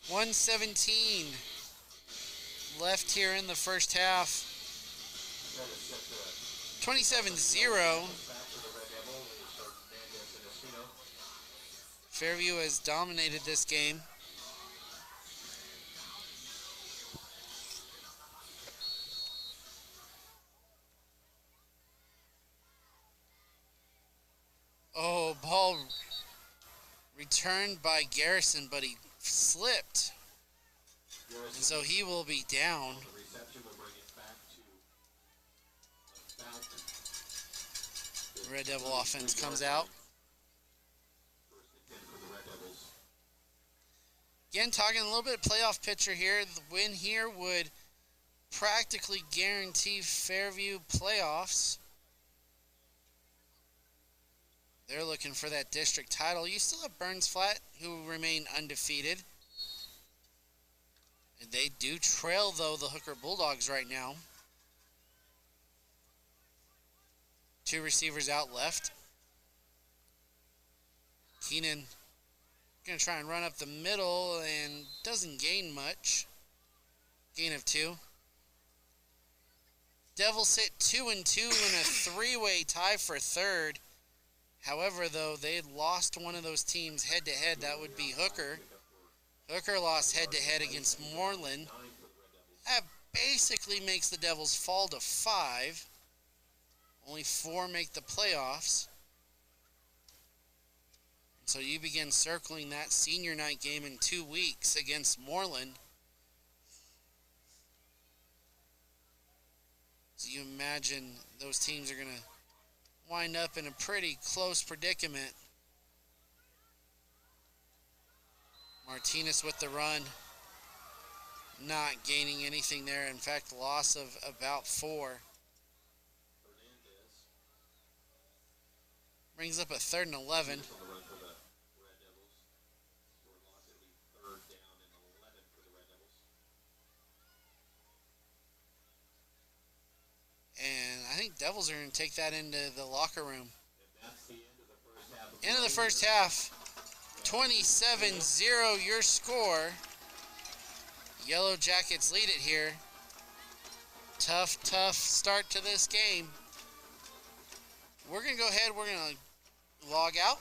.117 left here in the first half. 27-0. Fairview has dominated this game. Oh, ball returned by Garrison, but he slipped. And so he will be down. the reception. We'll bring it back to about Red Devil offense comes out. first and 10 for the Red Devils. Again, talking a little bit of playoff picture here. The win here would practically guarantee Fairview playoffs. They're looking for that district title. You still have Burns Flat, who remain undefeated. And they do trail, though, the Hooker Bulldogs right now. 2 receivers out left. Keenan going to try and run up the middle and doesn't gain much. Gain of 2. Devils sit 2-2 in a 3-way tie for third. However, though, they lost one of those teams head-to-head. That would be Hooker. Hooker lost head-to-head against Moreland. That basically makes the Devils fall to 5. Only 4 make the playoffs. And so you begin circling that senior night game in 2 weeks against Moreland. So you imagine those teams are going to wind up in a pretty close predicament. Martinez with the run. Not gaining anything there. In fact, loss of about 4. Brings up a 3rd and 11. And I think Devils are going to take that into the locker room. End of the first half. 27-0 your score. Yellow Jackets lead it here. Tough start to this game. We're going to go ahead. We're going to log out,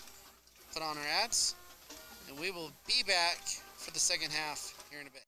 put on our ads, and we will be back for the second half here in a bit.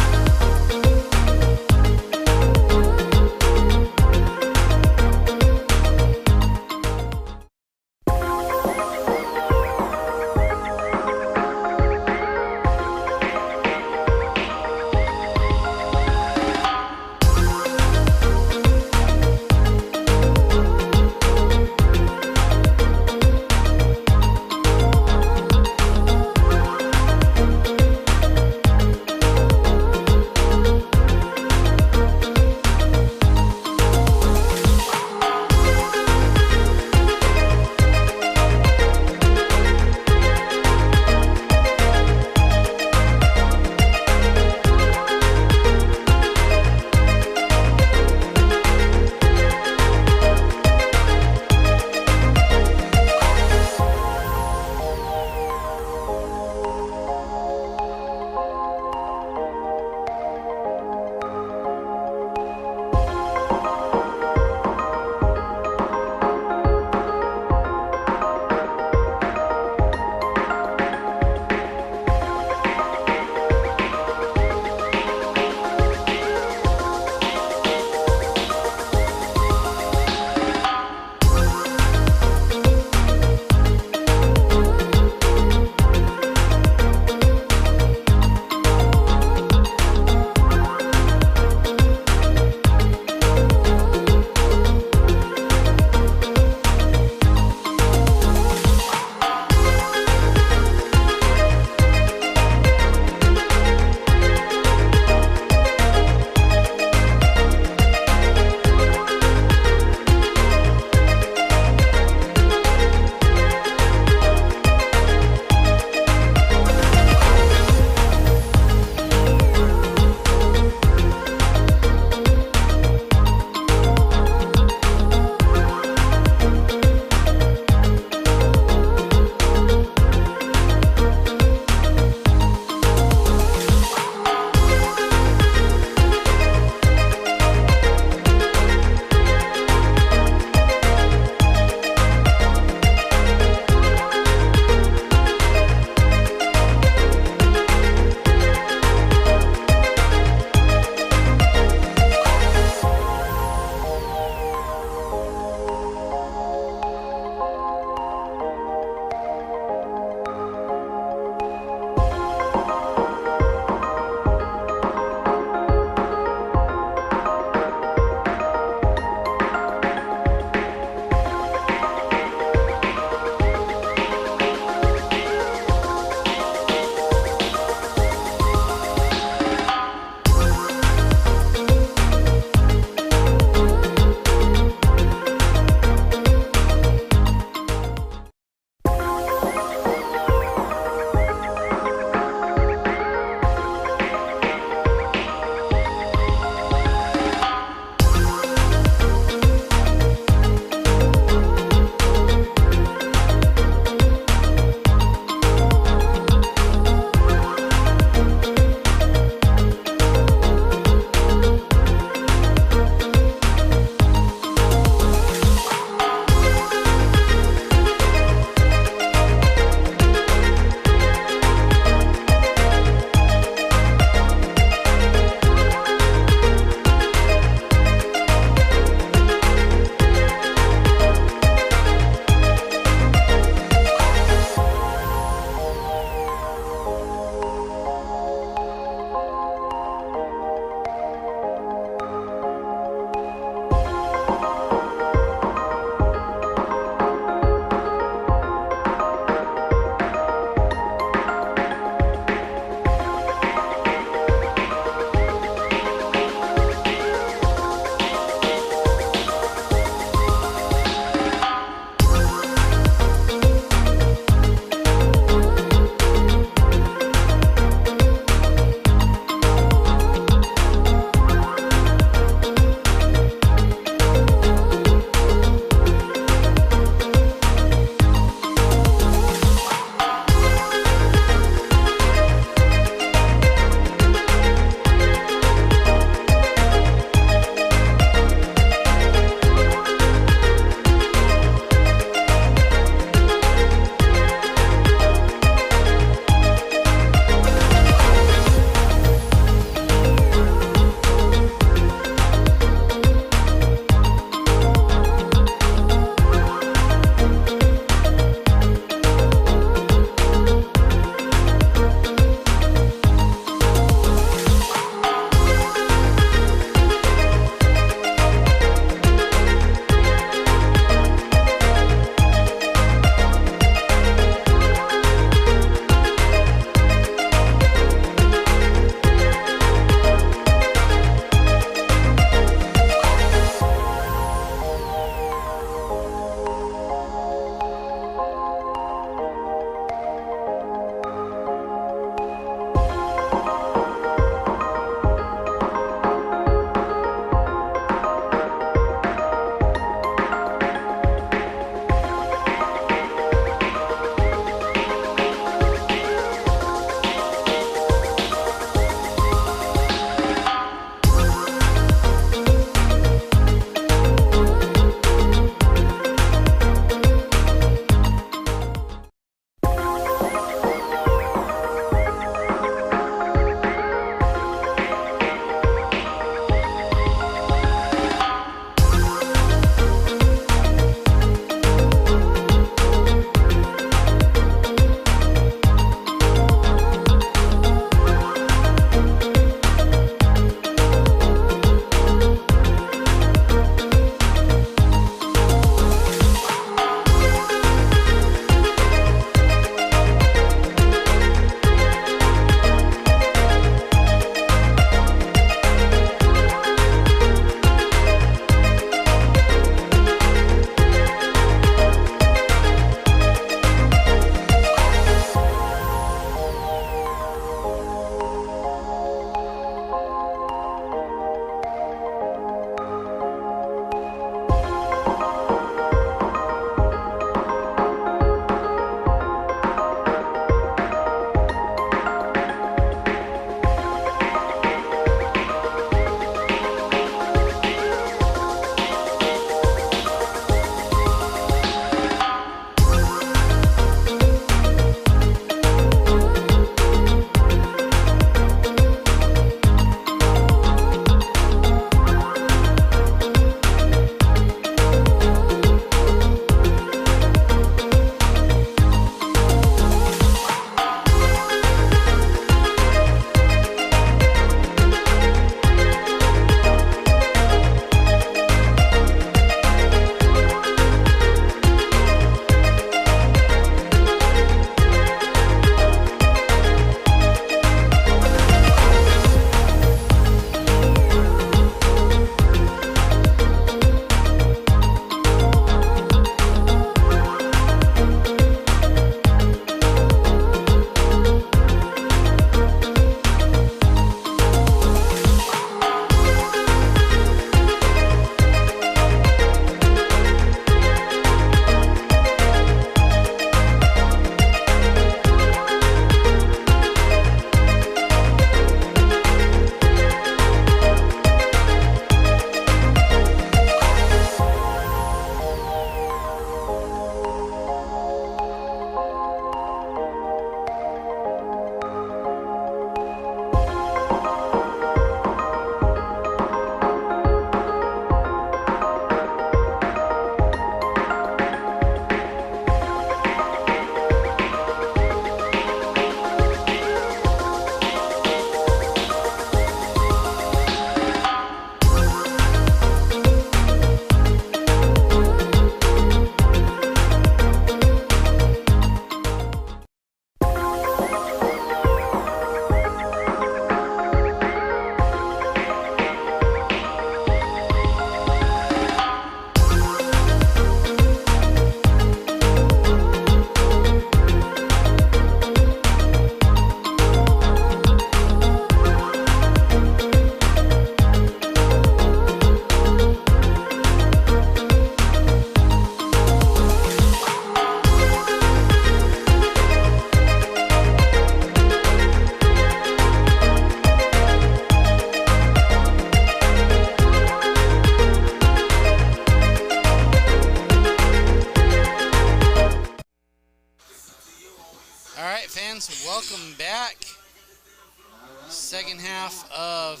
second half of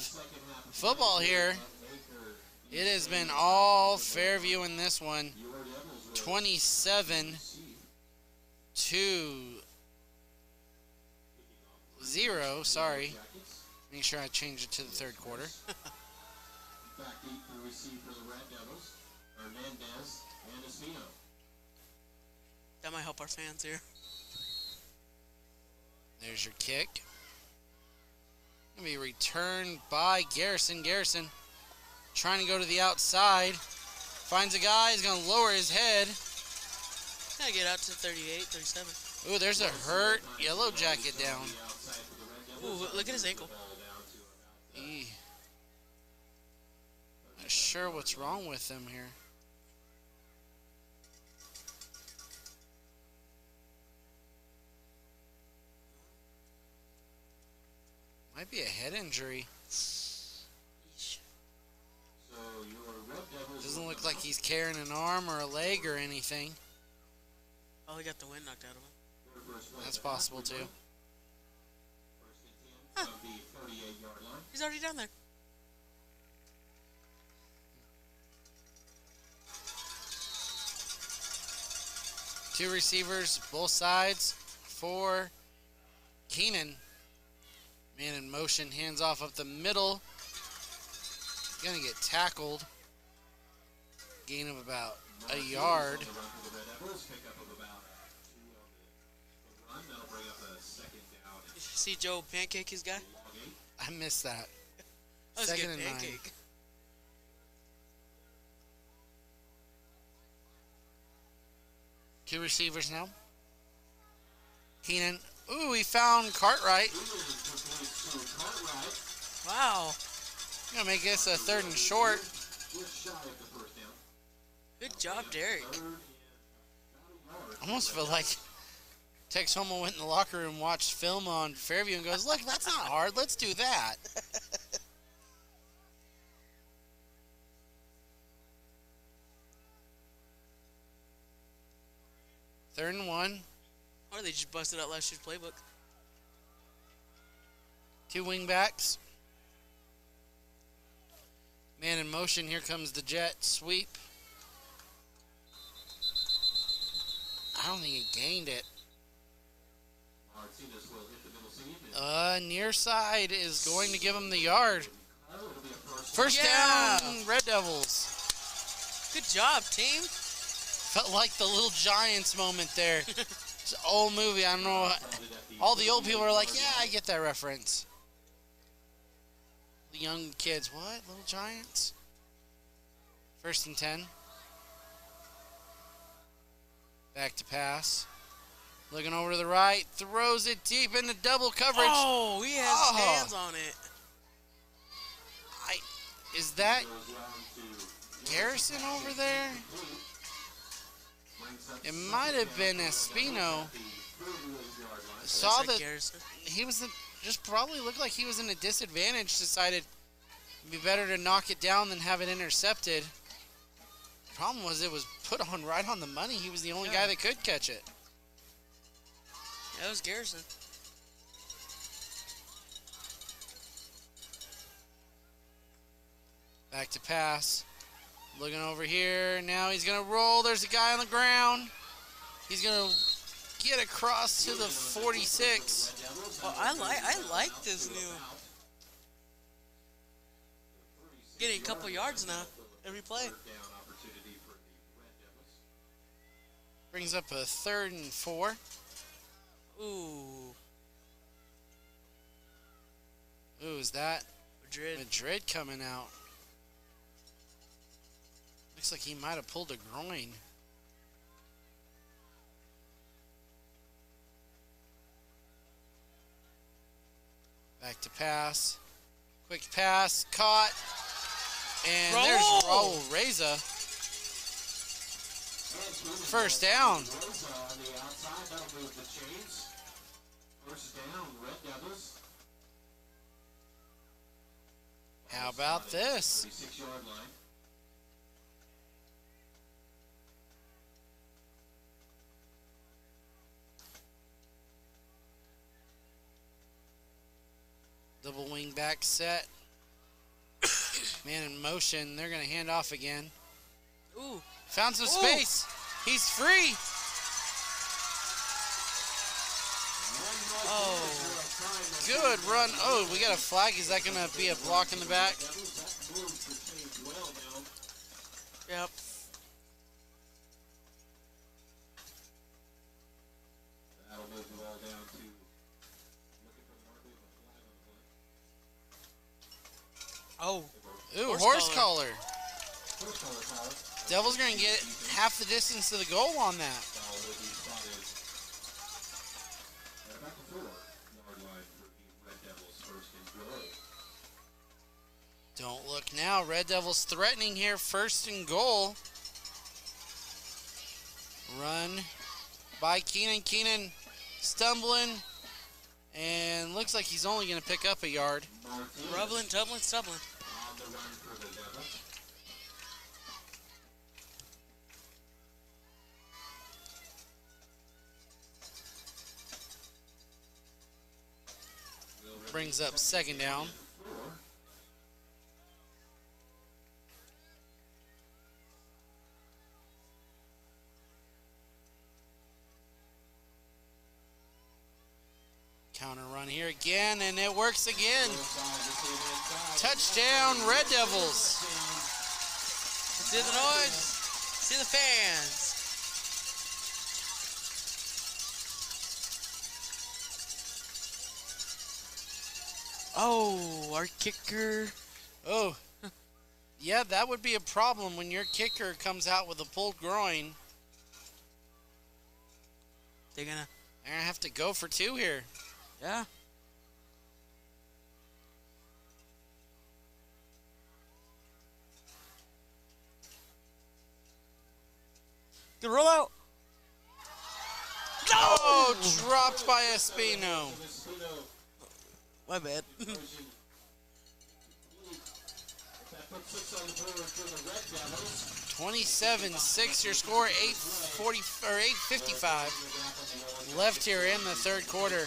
football here. It has been all Fairview in this one. 27-0. Sorry. Make sure I change it to the third quarter. Back deep to receive for the Red Devils. Hernandez and Espino. That might help our fans here. There's your kick. Gonna be returned by Garrison. Garrison trying to go to the outside. Finds a guy. He's gonna lower his head. Gotta get out to 38, 37. Ooh, there's a hurt Yellow Jacket down. Ooh, look at his ankle. Not sure what's wrong with him here. Might be a head injury. Yeesh. Doesn't look like he's carrying an arm or a leg or anything. Oh, he got the wind knocked out of him. That's possible too. Huh. He's already down there. Two receivers, both sides for Keenan. Man in motion, hands off up the middle. Gonna get tackled. Gain of about a yard. Did you see Joe pancake his guy? I missed that. That was a Second good and 9. pancake. Two receivers now. Keenan. Ooh, he found Cartwright. Wow. Gonna make this a 3rd and short. Good job, Derek. Almost feel like Tex Homo went in the locker room, watched film on Fairview, and goes, "Look, that's not hard. Let's do that." Third and 1. Or they just busted out last year's playbook. Two wingbacks. Man in motion. Here comes the jet sweep. I don't think he gained it. Near side is going to give him the yard. First down, Red Devils. Good job, team. Felt like the Little Giants moment there. It's an old movie. I don't know. All the old people are like, yeah, I get that reference. The young kids, what? Little Giants? 1st and 10. Back to pass. Looking over to the right. Throws it deep into double coverage. Oh, he has hands on it. Is that Garrison over there? It might have been Espino. Saw that Garrison. he was just probably looked like he was in a disadvantage. Decided it'd be better to knock it down than have it intercepted. Problem was it was put on right on the money. He was the only guy that could catch it. That was Garrison. Back to pass. Looking over here. Now he's going to roll. There's a guy on the ground. He's going to get across to the 46. Oh, I like this new. Getting a couple yards now every play. Brings up a 3rd and 4. Ooh. Ooh, is that Madrid. Madrid coming out? Looks like he might have pulled a groin. Back to pass. Quick pass. Caught. And there's Raul Reza. First down. How about this? Double wing back set. Man in motion. They're going to hand off again. Ooh. Found some space. He's free. Oh. Good run. Oh, we got a flag. Is that going to be a block in the back? Yep. That'll move the ball down to looking for the marker with a flag on the play. Oh. Ooh, Horse horse collar. collar. First color foul. Devils going to get half the distance to the goal on that. Foul will be spotted at about the 4-yard line for the Red Devils first and goal. Don't look now. Red Devils threatening here. First and goal. Run by Keenan. Keenan stumbling. And looks like he's only going to pick up a yard. Martinez Rubbling, tumbling, stumbling. on the run for the Devils. Brings up second down. Counter run here again, and it works again. Touchdown, Red Devils. See the noise. See the fans. Oh, our kicker. Oh, yeah, that would be a problem when your kicker comes out with a pulled groin. They're gonna. They're going to have to go for two here. Yeah. Good roll out. Oh, dropped by Espino. My bad. 27-6, your score, 8:40 or 8:55 left here in the third quarter.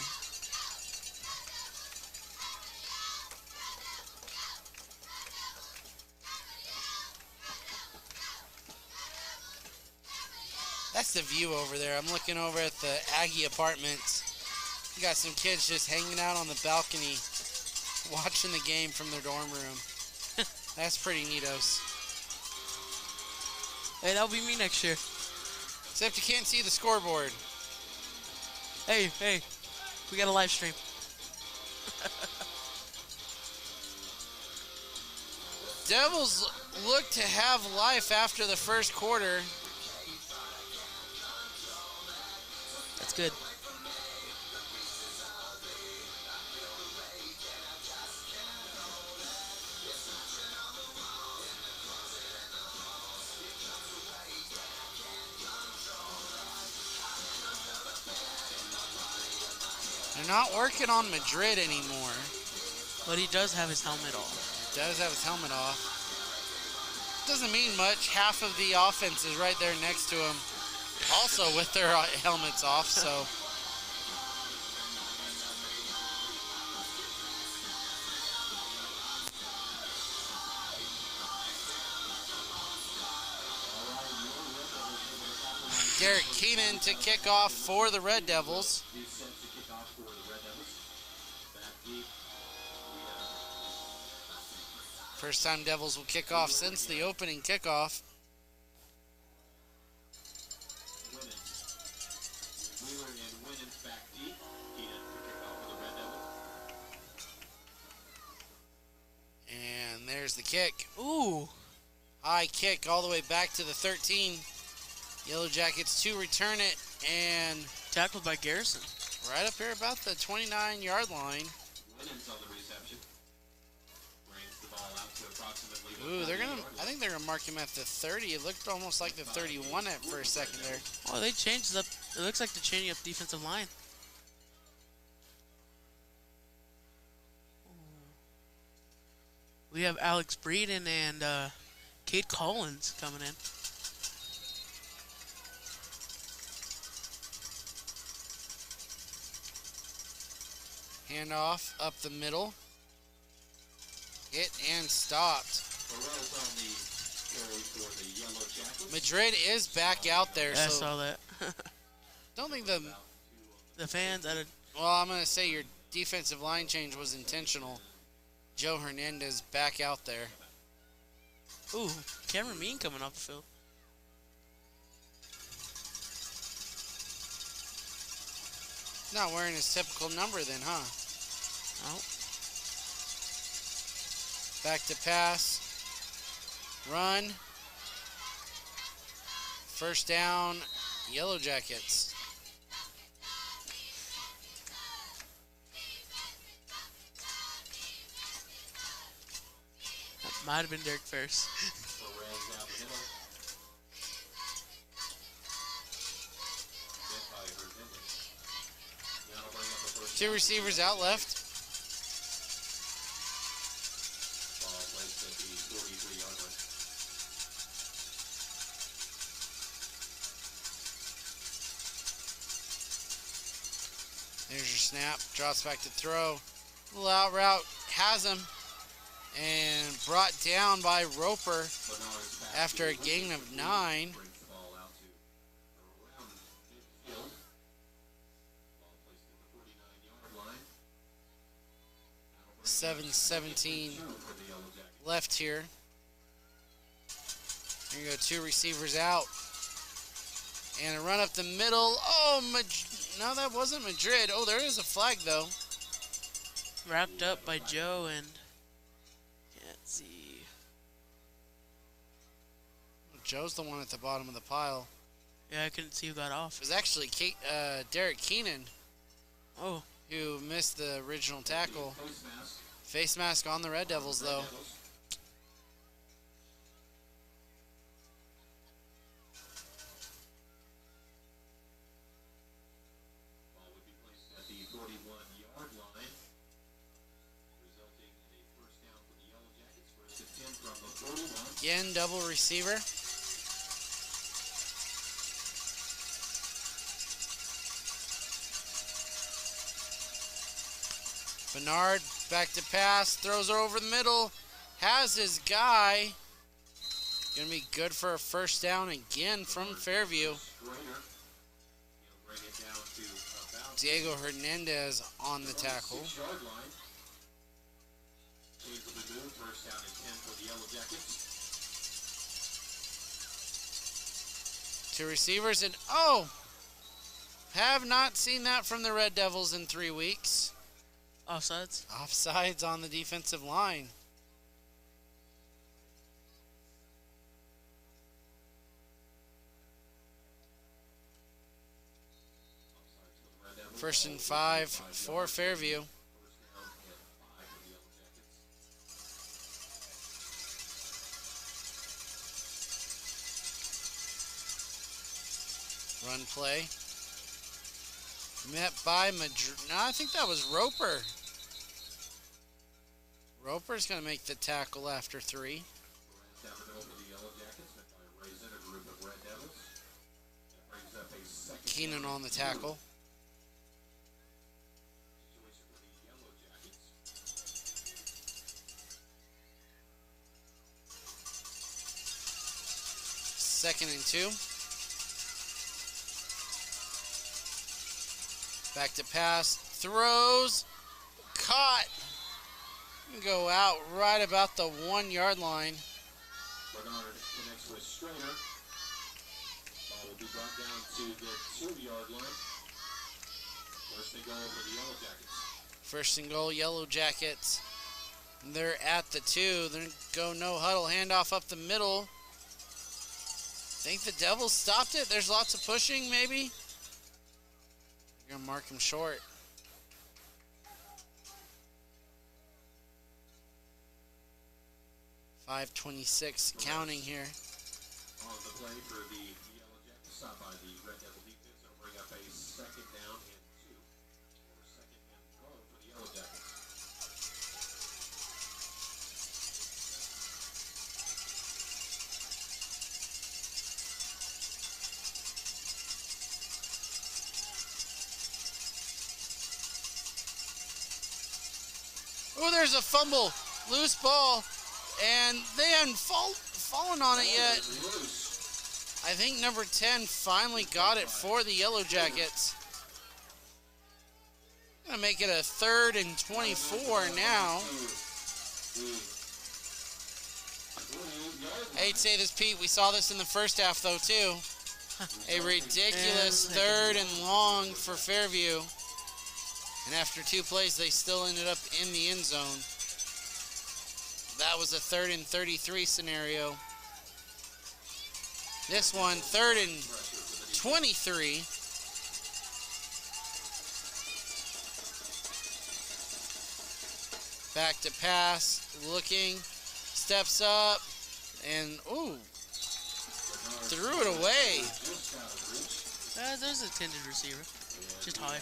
That's the view over there. I'm looking over at the Aggie Apartments. You got some kids just hanging out on the balcony watching the game from their dorm room. That's pretty neatos. Hey, that'll be me next year. Except you can't see the scoreboard. Hey, we got a live stream. Devils look to have life after the first quarter. That's good. They're not working on Madrid anymore. But he does have his helmet off. He does have his helmet off. Doesn't mean much. Half of the offense is right there next to him. Also with their helmets off, so. Derek Keenan to kick off for the Red Devils. First time Devils will kick off since the opening kickoff. And there's the kick. Ooh. High kick all the way back to the 13. Yellow Jackets to return it, and Tackled by Garrison. right up here about the 29-yard line. Ooh, I think they're gonna mark him at the 30. It looked almost like the 31 for a second there. Oh, they changed up. It looks like they're changing up defensive line. We have Alex Breeden and Kate Collins coming in. Handoff up the middle. Hit and stopped. Burrell's on the carry for the Yellow Jackets. Madrid is back out there, I so saw that. don't think The fans at a well, I'm going to say your defensive line change was intentional. Joe Hernandez back out there. ooh, Cameron Mean coming off the field. Not wearing his typical number then, huh? Oh, Back to pass. Run. First down, Yellow Jackets. that might have been Derek Ferris. Perez down the middle. Hit by Hernandez. That'll bring up the first Two receivers out left. ball placed at the 43-yard line. There's your snap. Drops back to throw. Little out route. Has him. And brought down by Roper Bernard's back after a to gain of 9. brings the ball out to around midfield. Ball placed at the 49-yard line. That'll bring 7:17 two for the Yellow Jackets. left here. There you go. Two receivers out. And a run up the middle. Oh, no, that wasn't Madrid. Oh, there is a flag, though. Wrapped up by Joe and can't see. Joe's the one at the bottom of the pile. Yeah, I couldn't see who got It off. was actually Derek Keenan Oh, who missed the original tackle. Face mask. Face mask on the Red Devils, though. Devils. Ball would be placed at the 41-yard line, resulting in a first down for the Yellow Jackets. First and 10 from the 41. Again, double receiver. Bernard back to pass, throws it over the middle, has his guy. Gonna be good for a first down again from Fairview. Schrader. He'll bring it down to about Diego Hernandez on the tackle. 6-yard line. Change will be moved. First down and 10 for the Yellow Jackets. Two receivers, and oh! Have not seen that from the Red Devils in 3 weeks. offsides. Offsides on the defensive line. First and 5 for Fairview. First down and 5 for the Yellow Jackets. Run play. Met by Madrid. No, I think that was Roper. Roper's going to make the tackle after 3. Down the middle for the Yellow Jackets, met by Raisin, a group of Red Devils. That brings up a second Keenan down on the tackle. situation for the Yellow Jackets. Second and 2. Back to pass. Throws. Caught. Go out right about the 1-yard line. Bernard connects with Strainer. Ball will be brought down to the 2-yard line. First and goal for the Yellow Jackets. First and goal, Yellow Jackets. They're at the 2. They're go no huddle. Handoff up the middle. Think the Devils stopped it. There's lots of pushing, maybe. You're going to mark him short. .526 counting here. On the play for the Yellow Jackets, stopped by the Red Devil defense. It'll bring up a second down and 2. Or second and goal for the Yellow Jackets. Oh, there's a fumble. Loose ball, and they haven't fallen on it yet. I think number 10 finally got it for the Yellow Jackets. Gonna make it a 3rd and 24 now. I hate to say this, Pete. We saw this in the first half, though, too. A ridiculous 3rd and long for Fairview. And after 2 plays, they still ended up in the end zone. That was a 3rd and 33 scenario. This one, 3rd and 23. Back to pass, looking, steps up, and ooh, threw it away. There's a intended receiver, just high.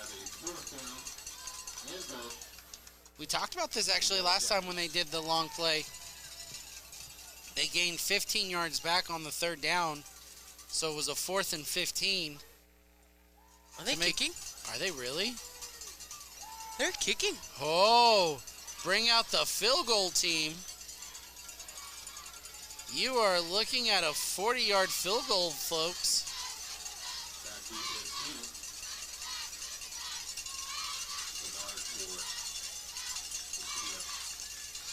We talked about this actually last time when they did the long play. They gained 15 yards back on the 3rd down, so it was a 4th and 15. Are they kicking? Are they really? They're kicking. Oh, bring out the field goal team. You are looking at a 40-yard field goal, folks.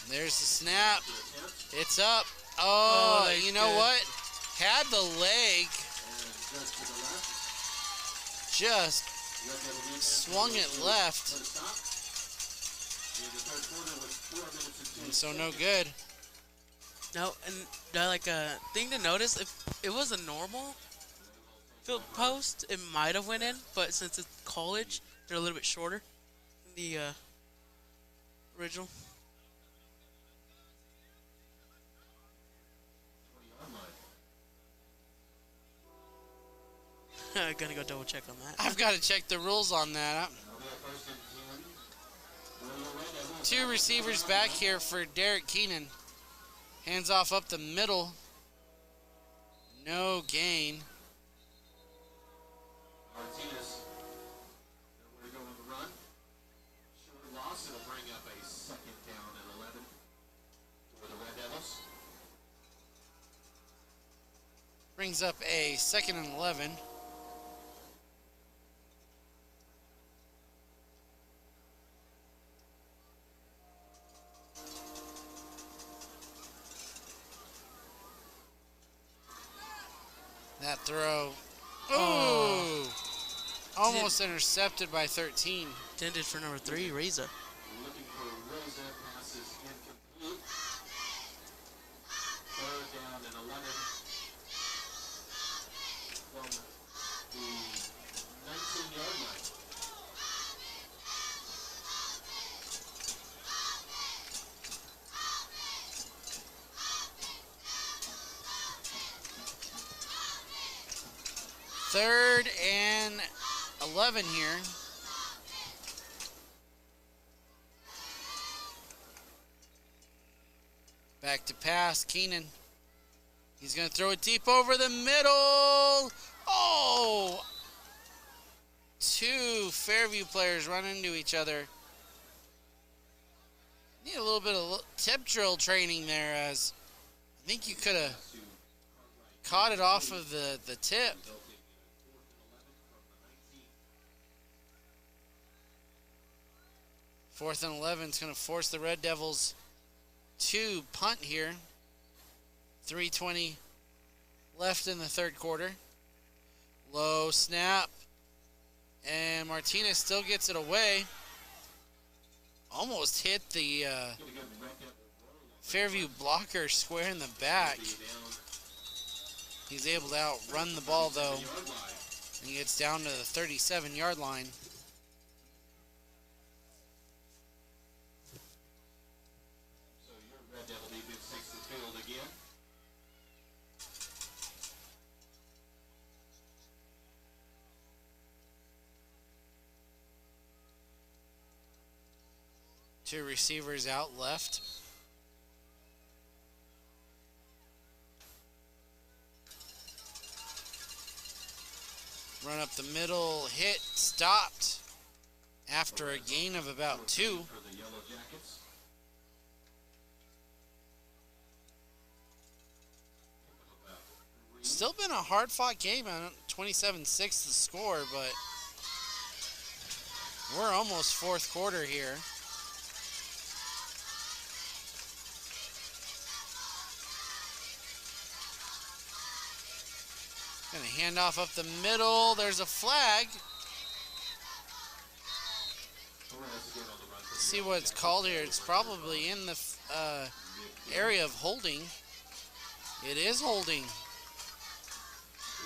There's the snap. It's up. Oh, you know what? Had the leg. Just swung it left. And so no good. No, and like a thing to notice, if it was a normal field post, it might have went in, but since it's college, they're a little bit shorter than the original. I'm gonna go double check on that. I've got to check the rules on that. 2 receivers back here for Derek Keenan. Hands off up the middle. No gain. Martinez, nowhere to go on the run. Short loss, it'll bring up a 2nd down and 11 for the Red Devils. Brings up a 2nd and 11. That throw. Ooh! Almost intercepted by 13. Intended for number 3, Reza. Looking for Rosa, passes incomplete. 3rd down and 11 from the 19-yard line. Third and 11 here. Back to pass, Keenan. He's going to throw it deep over the middle. Oh! 2 Fairview players run into each other. Need a little bit of tip drill training there, as I think you could have caught it off of the tip. 4th and 11 is going to force the Red Devils to punt here. 3:20 left in the 3rd quarter. Low snap. And Martinez still gets it away. Almost hit the Fairview blocker square in the back. He's able to outrun the ball, though. And he gets down to the 37-yard line. Two receivers out left. Run up the middle, hit, stopped after a gain of about 2. Still been a hard-fought game. 27-6 the score, but we're almost fourth quarter here. Gonna hand off up the middle. There's a flag. Let's see what it's called here. It's probably in the area of holding. It is holding.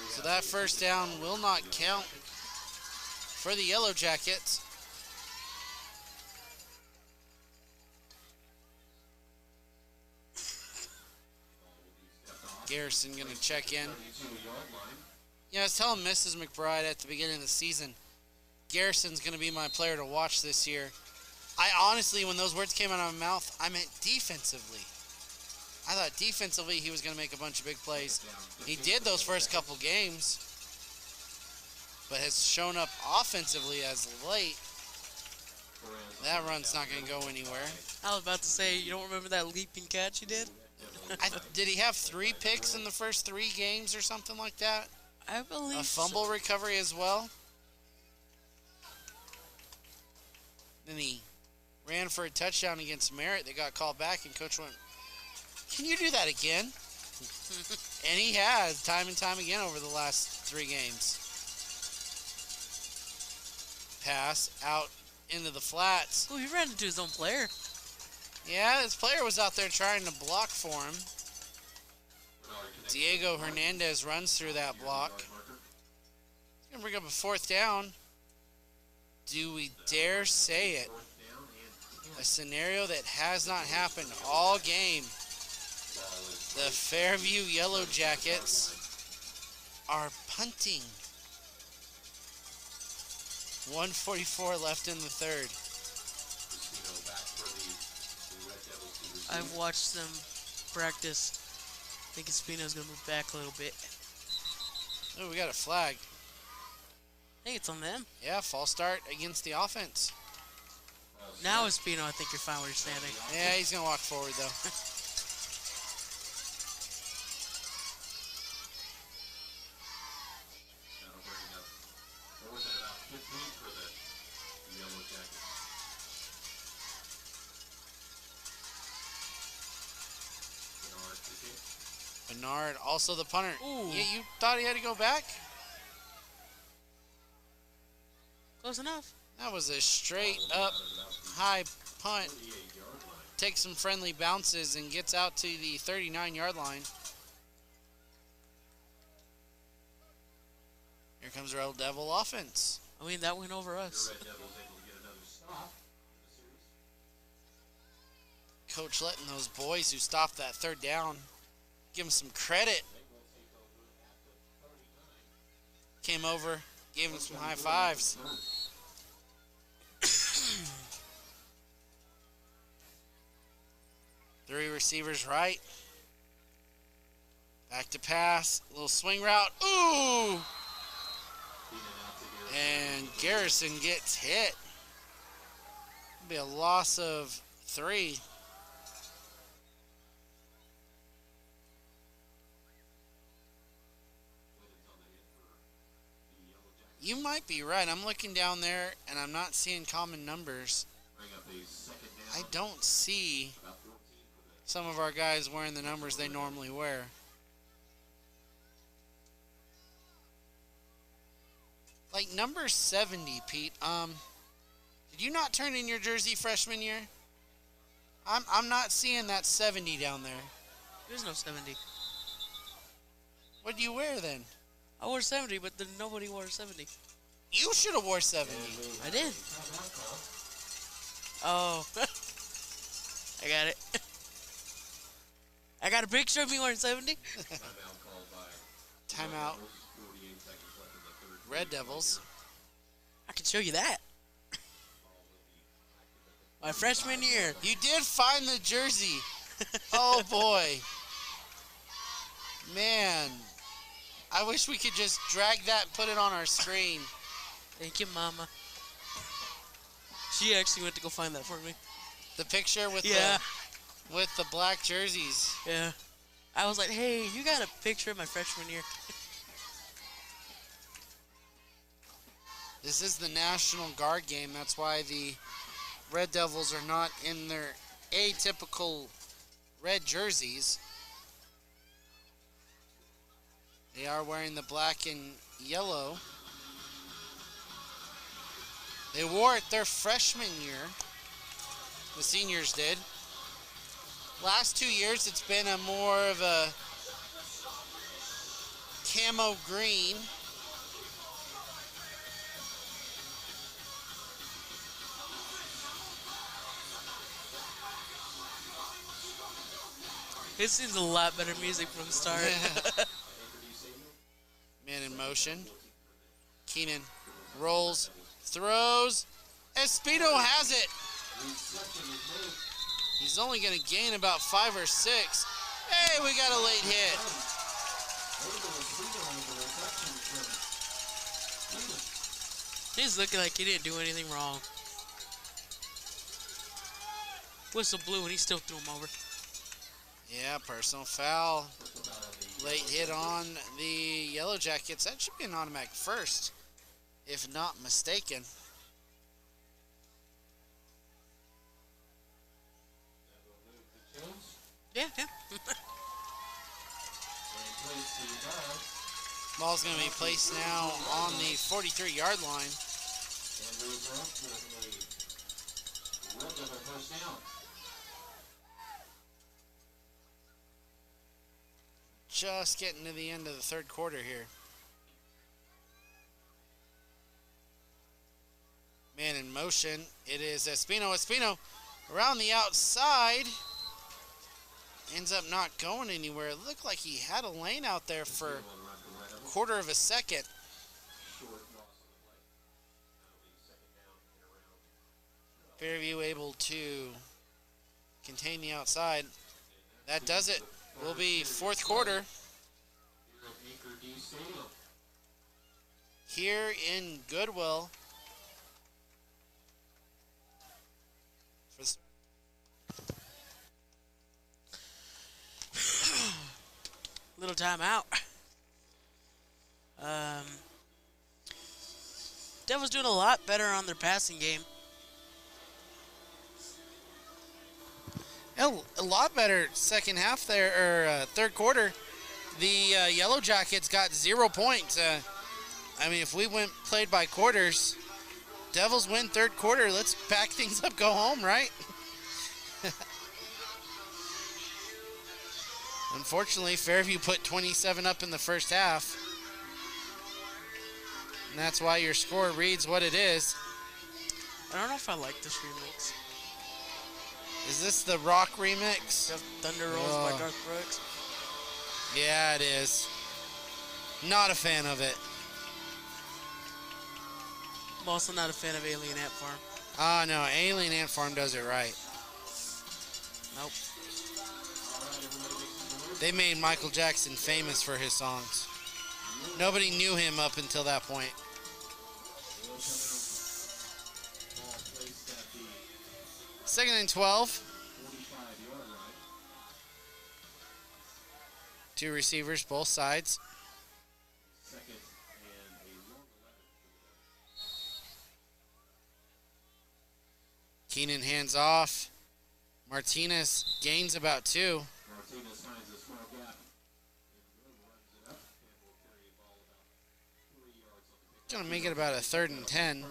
So that first down will not count for the Yellow Jackets. Garrison gonna check in. Yeah, I was telling Mrs. McBride at the beginning of the season, Garrison's gonna be my player to watch this year. I honestly, when those words came out of my mouth, I meant defensively. I thought defensively he was gonna make a bunch of big plays. He did those first couple games, but has shown up offensively as of late. That run's not gonna go anywhere. I was about to say, you don't remember that leaping catch he did? Did he have 3 picks in the first 3 games or something like that? I believe A fumble recovery as well. Then he ran for a touchdown against Merritt. They got called back, and Coach went, "Can you do that again?" And he has, time and time again over the last 3 games. Pass out into the flats. Oh, he ran into his own player. Yeah, his player was out there trying to block for him. Diego Hernandez runs through that block. He's going to bring up a 4th down. Do we dare say it? A scenario that has not happened all game. The Fairview Yellow Jackets are punting. 1:44 left in the third. I've watched them practice. I think Espino's going to move back a little bit. Oh, we got a flag. I think it's on them. Yeah, false start against the offense. Now Espino, I think you're fine where you're standing. Yeah, he's going to walk forward, though. Bernard, also the punter. Ooh. Yeah, you thought he had to go back? Close enough. That was a straight up high punt. Takes some friendly bounces and gets out to the 39-yard line. Here comes Red Devil offense. I mean, that went over us. Coach letting those boys who stopped that 3rd down give him some credit. Came over, gave him some high fives. 3 receivers right. Back to pass. A little swing route. Ooh! And Garrison gets hit. It'll be a loss of 3. You might be right. I'm looking down there, and I'm not seeing common numbers. I don't see some of our guys wearing the numbers they normally wear. Like number 70, Pete. Did you not turn in your jersey freshman year? I'm not seeing that 70 down there. There's no 70. What do you wear then? I wore 70, but then nobody wore 70. You should have wore 70. I did. Oh. I got it. I got a picture of me wearing 70. Timeout. Red Devils. I can show you that. My freshman year. You did find the jersey. Oh, boy. Man. I wish we could just drag that and put it on our screen. Thank you, Mama. She actually went to go find that for me. The picture with Yeah. the black jerseys. Yeah. I was like, hey, you got a picture of my freshman year? This is the National Guard game. That's why the Red Devils are not in their atypical red jerseys. They are wearing the black and yellow. They wore it their freshman year. The seniors did. Last 2 years, it's been a more of a camo green. This seems a lot better music from the start. Man in motion. Keenan rolls, throws. Espino has it. He's only going to gain about 5 or 6. Hey, we got a late hit. He's looking like he didn't do anything wrong. Whistle blew and he still threw him over. Yeah, personal foul. Late hit on the Yellow Jackets. That should be an automatic first, if not mistaken. Yeah. Ball's going to be placed now on the 43-yard line. Just getting to the end of the third quarter here. Man in motion. It is Espino. Espino around the outside. Ends up not going anywhere. It looked like he had a lane out there for a quarter of a second. Fairview able to contain the outside. That does it. Will be fourth quarter here in Goodwill. Little timeout. Devils doing a lot better on their passing game. A lot better second half there, or third quarter. The Yellow Jackets got 0 points. I mean, if we played by quarters, Devils win third quarter. Let's pack things up, go home, right? Unfortunately, Fairview put 27 up in the first half. And that's why your score reads what it is. I don't know if I like this remix. Is this the rock remix? Thunder Rolls by Garth Brooks. Yeah, it is. Not a fan of it. I'm also not a fan of Alien Ant Farm. Ah, no, Alien Ant Farm does it right. Nope. They made Michael Jackson famous for his songs. Nobody knew him up until that point. Second and 12. Two receivers, both sides. Keenan hands off. Martinez gains about 2. Going to make it about a 3rd and 10.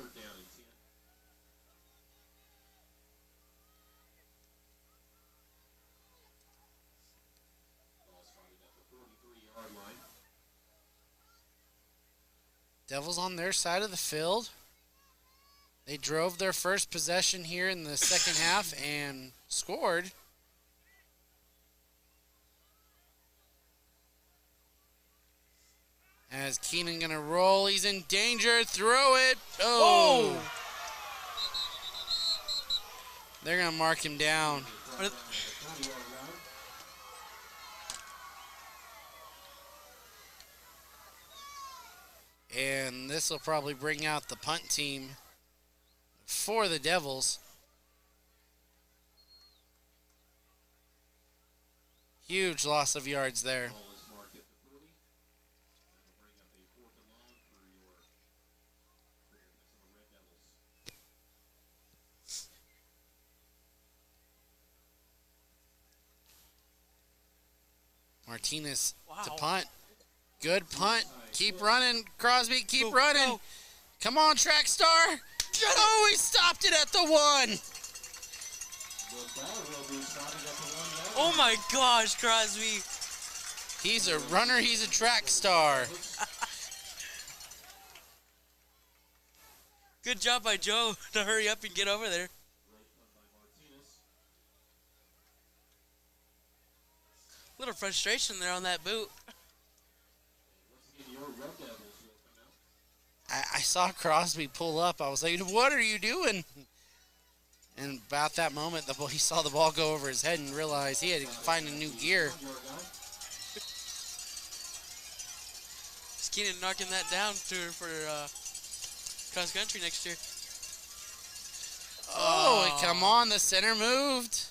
Devils on their side of the field. They drove their first possession here in the second half and scored. As Keenan gonna roll, he's in danger, throw it. Oh! They're gonna mark him down. And this will probably bring out the punt team for the Devils. Huge loss of yards there. Ball is marked at the 40. That'll bring up a 4th and long for your Red Devils. Martinez to Wow. punt. Good punt. Keep running, Crosby. Keep running. Go. Come on, track star. Oh, he stopped it at the 1. The ball will be stopping at the 1 yard. Oh my gosh, Crosby. He's a runner. He's a track star. Good job by Joe to hurry up and get over there. Great punt by Martinez. Little frustration there on that boot. Once again, your Red Devils will come out. I saw Crosby pull up. I was like, what are you doing? And about that moment, he saw the ball go over his head and realized he had to find a new gear. Is Keenan knocking that down for cross country next year? Oh, come on. The center moved.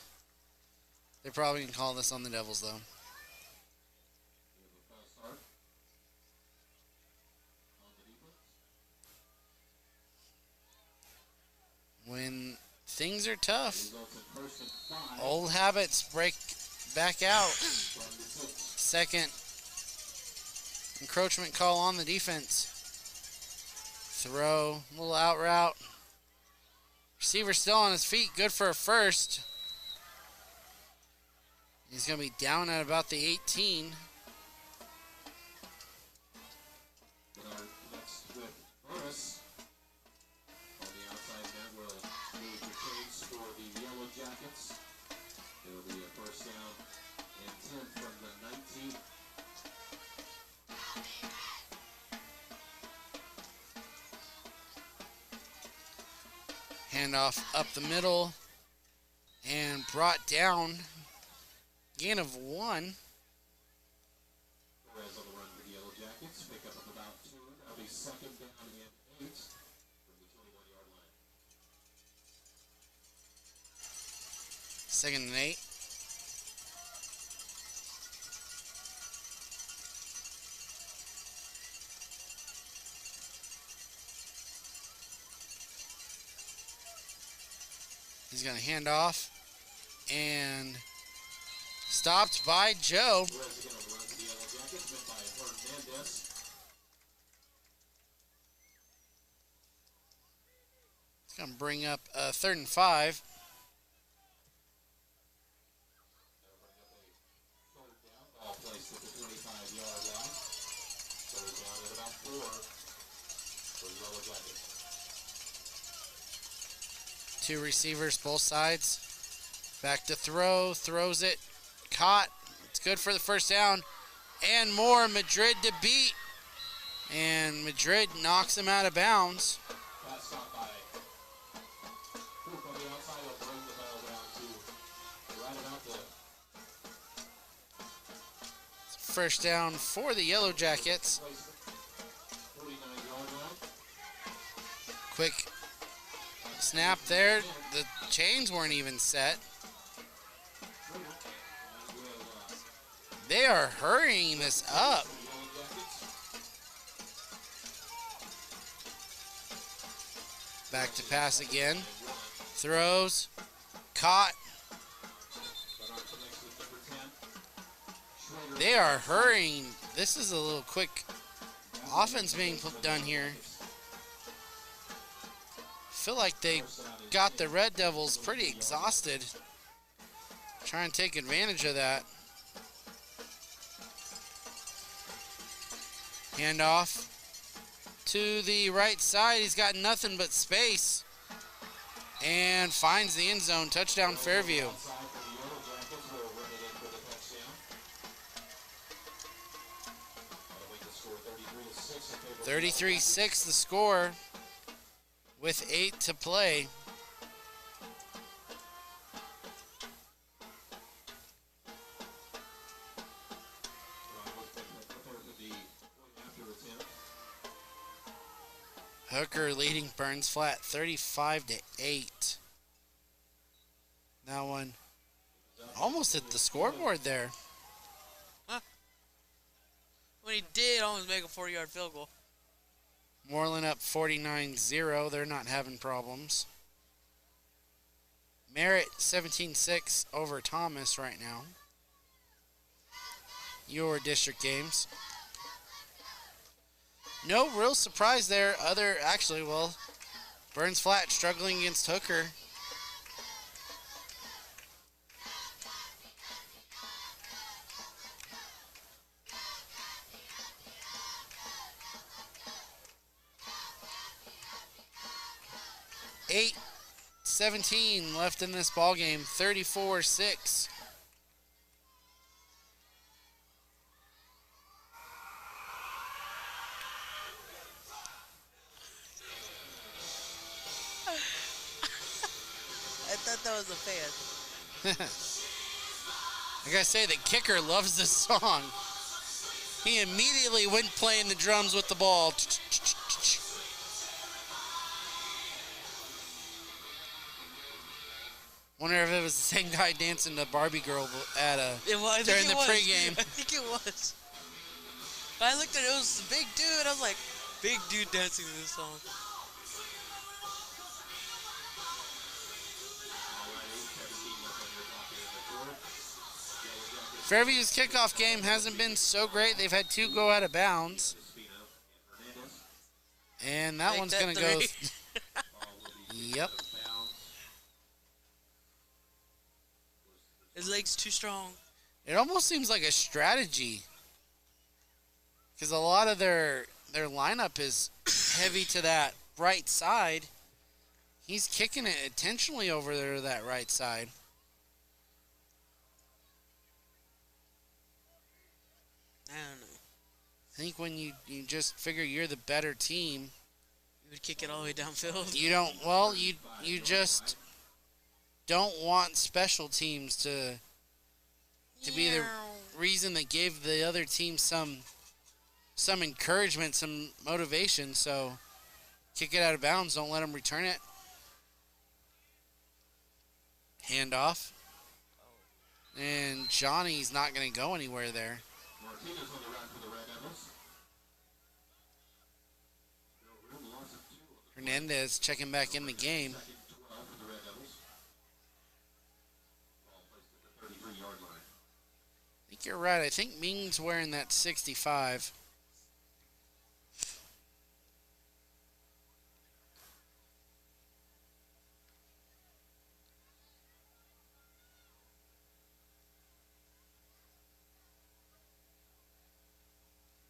They're probably going to call this on the Devils, though. When things are tough, old habits break back out. Second encroachment call on the defense. Throw, little out route. Receiver still on his feet, good for a first. He's going to be down at about the 18. Next with Burris. On the outside net will move the chains for the Yellow Jackets. It'll be a first down and 10 from the 19. Handoff up the middle and brought down. Gain of 1. Perez on the run for the Yellow Jackets. Pick up of about 2. That'll be second down and 8 from the 21-yard line. Second and 8. He's going to hand off and stopped by Joe. Perez again on the run for the Yellow Jackets, met by Hernandez. It's going to bring up a 3rd and 5. That'll bring up a 3rd down. Ball placed at the 25-yard line. 3rd down at about 4 for the Yellow Jackets. 2 receivers, both sides. Back to throw, throws it, caught. It's good for the first down. And more, Madrid to beat. And Madrid knocks him out of bounds. Pass stop by Coop on the outside. He'll bring the ball down to right about the First down for the Yellow Jackets. 49-yard line. Quick snap there. The chains weren't even set. They are hurrying this up. Back to pass again. Throws. Caught. They are hurrying. This is a little quick offense being done here. Feel like they got the Red Devils pretty exhausted. Try and take advantage of that. Handoff to the right side. He's got nothing but space. And finds the end zone. Touchdown Fairview. 33-6 the score with 8 to play. Hooker leading Burns Flat 35-8. That one almost hit the scoreboard there. When he did almost make a 40-yard field goal. Moreland up 49-0. They're not having problems. Merritt 17-6 over Thomas right now. Your district games. No real surprise there. Burns Flat struggling against Hooker. Eight 17 left in this ball game. 34-6. I thought that was a fan. I gotta say, the kicker loves this song. He immediately went playing the drums with the ball. Wonder if it was the same guy dancing the Barbie girl at during the pregame. I think it was. I looked at it, it was a big dude. I was like, big dude dancing to this song. Fairview's kickoff game hasn't been so great. They've had 2 go out of bounds. And that one's going to go. Yep. His leg's too strong. It almost seems like a strategy. Because a lot of their lineup is heavy to that right side. He's kicking it intentionally over there to that right side. I don't know. I think when you just figure you're the better team, You would kick it all the way downfield. you just don't want special teams to be the reason that gave the other team some encouragement, some motivation. So kick it out of bounds. Don't let them return it. Handoff. And Johnny's not going to go anywhere there. Hernandez checking back in the game. I think you're right. I think Ming's wearing that 65.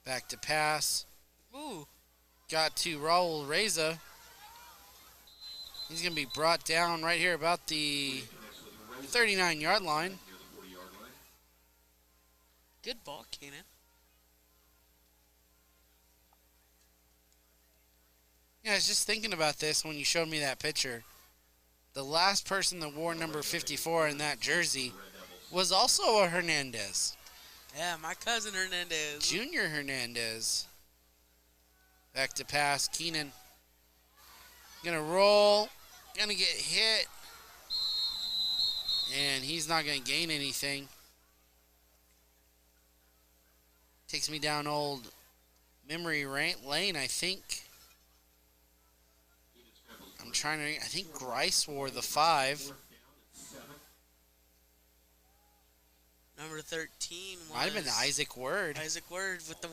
Back to pass. Ooh. Got to Raul Reza. He's going to be brought down right here about the 39-yard line. Good ball, Keenan. Yeah, I was just thinking about this when you showed me that picture. The last person that wore number 54 in that jersey was also a Hernandez. Yeah, my cousin Hernandez. Junior Hernandez. Back to pass. Keenan. Gonna roll. Gonna get hit. And he's not gonna gain anything. Takes me down old memory lane, I think. I think Grice wore the 5. Number 13 was... Might have been Isaac Word. Isaac Word with the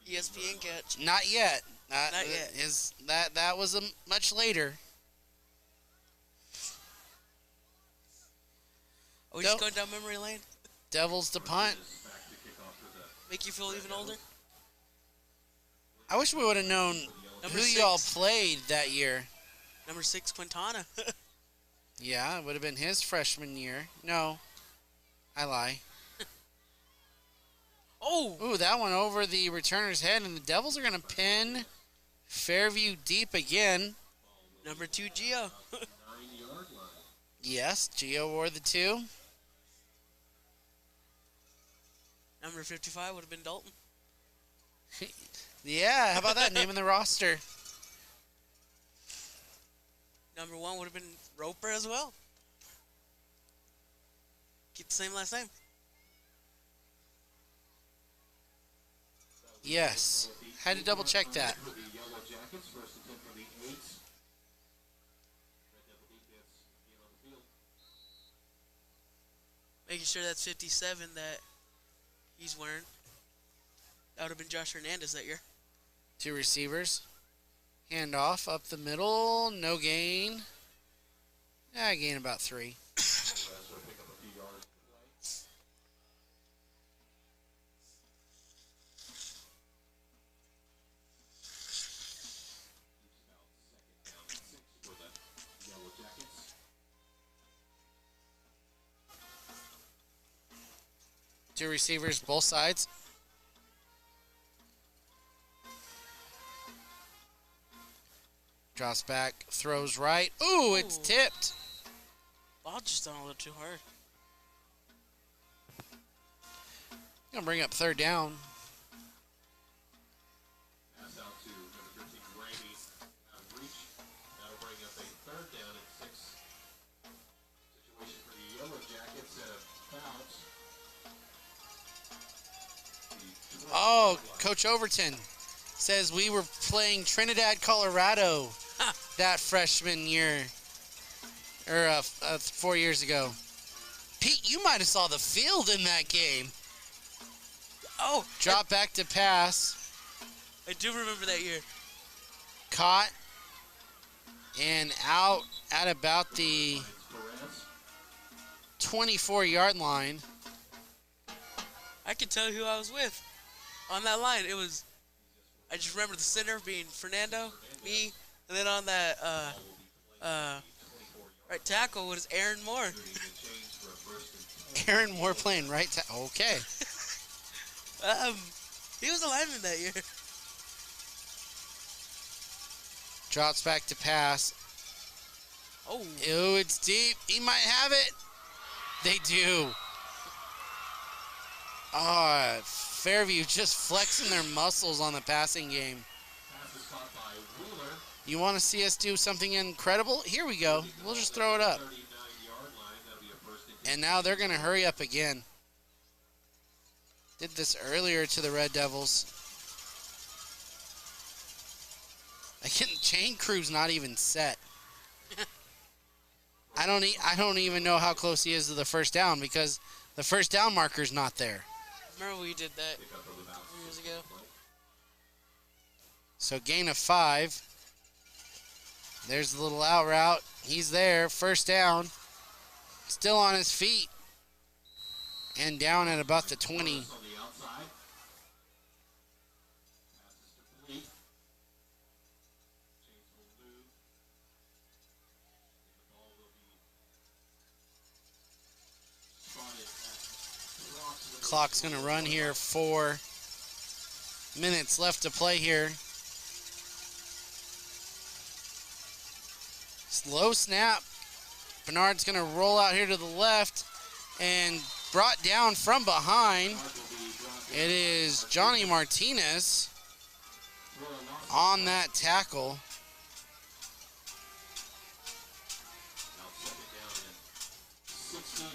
ESPN catch. Not yet. Not yet. That was much later. Are we just going down memory lane? Devils to punt. Make you feel even older? I wish we would have known Number who 6. y'all played that year. Number 6, Quintana. Yeah, it would have been his freshman year. No, I lie. Oh! Ooh, that one over the returner's head, and the Devils are going to pin Fairview deep again. Number 2, Gio. Yes, Gio wore the 2. Number 55 would have been Dalton. Yeah, how about that? Name in the roster. Number 1 would have been Roper as well. Keep the same last name. Yes. Had to double check that. For the Yellow Jackets, first and 10 for the Eights. Red Devil defense being on the field. Making sure that's 57 that he's wearing. That would have been Josh Hernandez that year. 2 receivers. Handoff up the middle. No gain. Yeah, gain about 3. That's going to pick up a few yards in the play. It's about 2nd down and 6 for the Yellow Jackets. 2 receivers, both sides. Drops back, throws right. Ooh, it's Ooh. tipped. Ball just done a little too hard. Gonna bring up 3rd down. Pass out to number 13, Rainey, out of reach. That'll bring up a 3rd down and 6. Situation for the Yellow Jackets at a bounce. Oh, Coach Overton says we were playing Trinidad, Colorado that freshman year, or 4 years ago. Pete, you might have saw the field in that game. Oh, Drop back to pass, I do remember that year. caught, and out at about the 24-yard line. I can tell you who I was with on that line. It was, I just remember the center being Fernando, me, and then on that right tackle was Aaron Moore. Aaron Moore playing right okay. He was a lineman that year. Drops back to pass. Oh, Ew, it's deep. He might have it. They do. Oh, Fairview just flexing their muscles on the passing game. Pass is caught by Wheeler. You want to see us do something incredible? Here we go. We'll just throw it up. 39-yard line. That'll be a first and 10. And now they're going to hurry up again. Did this earlier to the Red Devils. Again, chain crew's not even set. I don't even know how close he is to the first down because the first down marker's not there. remember we did that Pick up of about 3 years ago. So gain of 5. There's the little out route. He's there. First down. Still on his feet. And down at about the 20. On the outside. Passes to Fleet. Chains will move. And the ball will be spotted at Ross. Clock's going to run here. 4 minutes left to play here. Slow snap. Bernard's going to roll out here to the left and brought down from behind. It is Johnny Martinez on that tackle. Now second down and 16.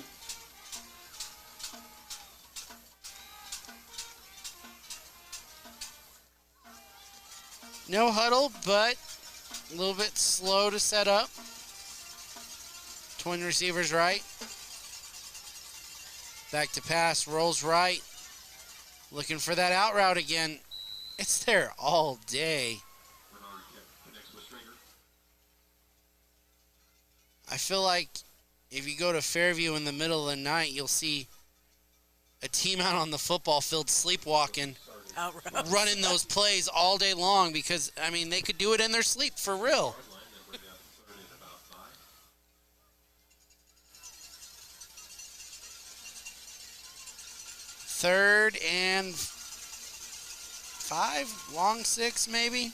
No huddle, but a little bit slow to set up. Twin receivers right. Back to pass, rolls right. Looking for that out route again. It's there all day. Bernard connects with Stringer. I feel like if you go to Fairview in the middle of the night, you'll see a team out on the football field sleepwalking, Out route. running those plays all day long because, I mean, they could do it in their sleep for real. Line that bring out the third and about 5. Third and 5, long 6 maybe.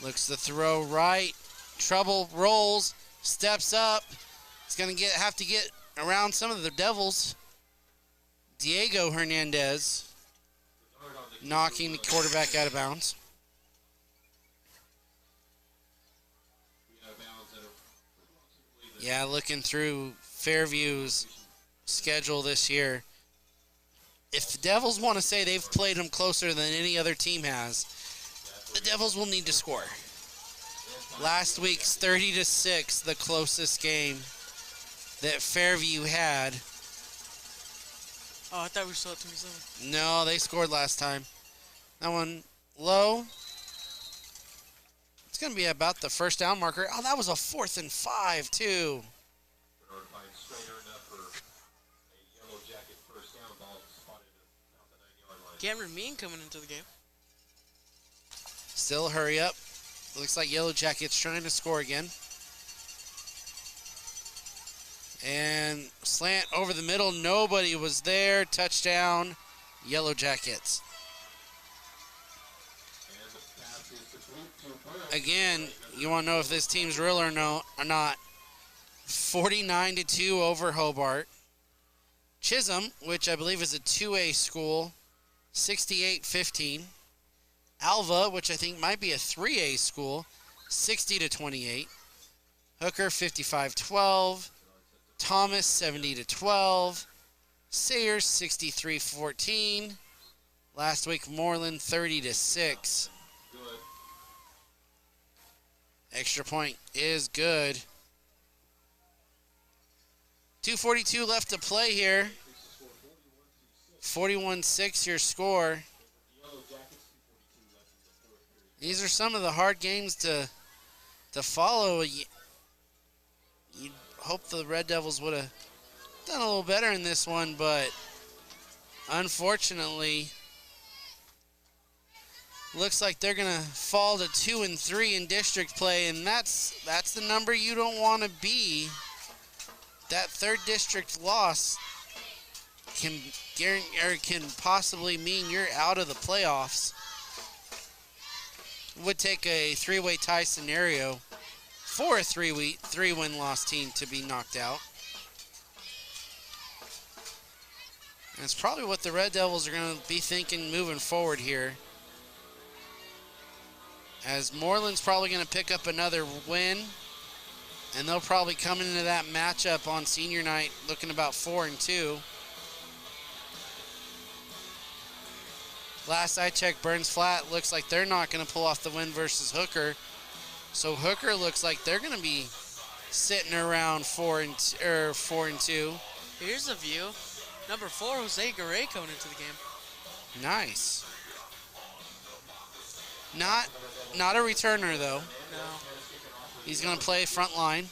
Looks to throw right. Trouble, rolls, steps up. He's going to have to get around some of the Devils. Diego Hernandez knocking the quarterback out of bounds. We out of bounds at approximately the Yeah, looking through Fairview's schedule this year. If the Devils want to say they've played them closer than any other team has, the Devils will need to score. Last week's 30-6, the closest game that Fairview had. Oh, I thought we saw it 27. No, they scored last time. That one low. It's going to be about the first down marker. Oh, that was a 4th and 5, too. Bernard finds straighter enough for a Yellow Jacket first down. Ball spotted about the 9-yard line. Cameron Mean coming into the game. Still hurry up. Looks like Yellow Jackets trying to score again. And slant over the middle. Nobody was there. Touchdown, Yellow Jackets. Again, you want to know if this team's real or not. 49-2 over Hobart. Chisholm, which I believe is a 2A school, 68-15. Alva, which I think might be a 3A school, 60-28. Hooker, 55-12. Thomas, 70-12. Sayers, 63-14. Last week, Moreland, 30-6. Extra point is good. 2:42 left to play here. 41-6 your score. These are some of the hard games to follow. You'd hope the Red Devils would have done a little better in this one, but unfortunately, looks like they're gonna fall to 2-3 in district play, and that's the number you don't want to be. That third district loss can possibly mean you're out of the playoffs. Would take a three-way tie scenario for a three-win loss team to be knocked out. And it's probably what the Red Devils are going to be thinking moving forward here, as Moreland's probably going to pick up another win, and they'll probably come into that matchup on senior night looking about 4-2. Last I checked, Burns Flat looks like they're not going to pull off the win versus Hooker. So Hooker looks like they're going to be sitting around 4-2. Here's a view. Number 4, Jose Garay coming into the game. Nice. Not a returner though. No. He's going to play front line.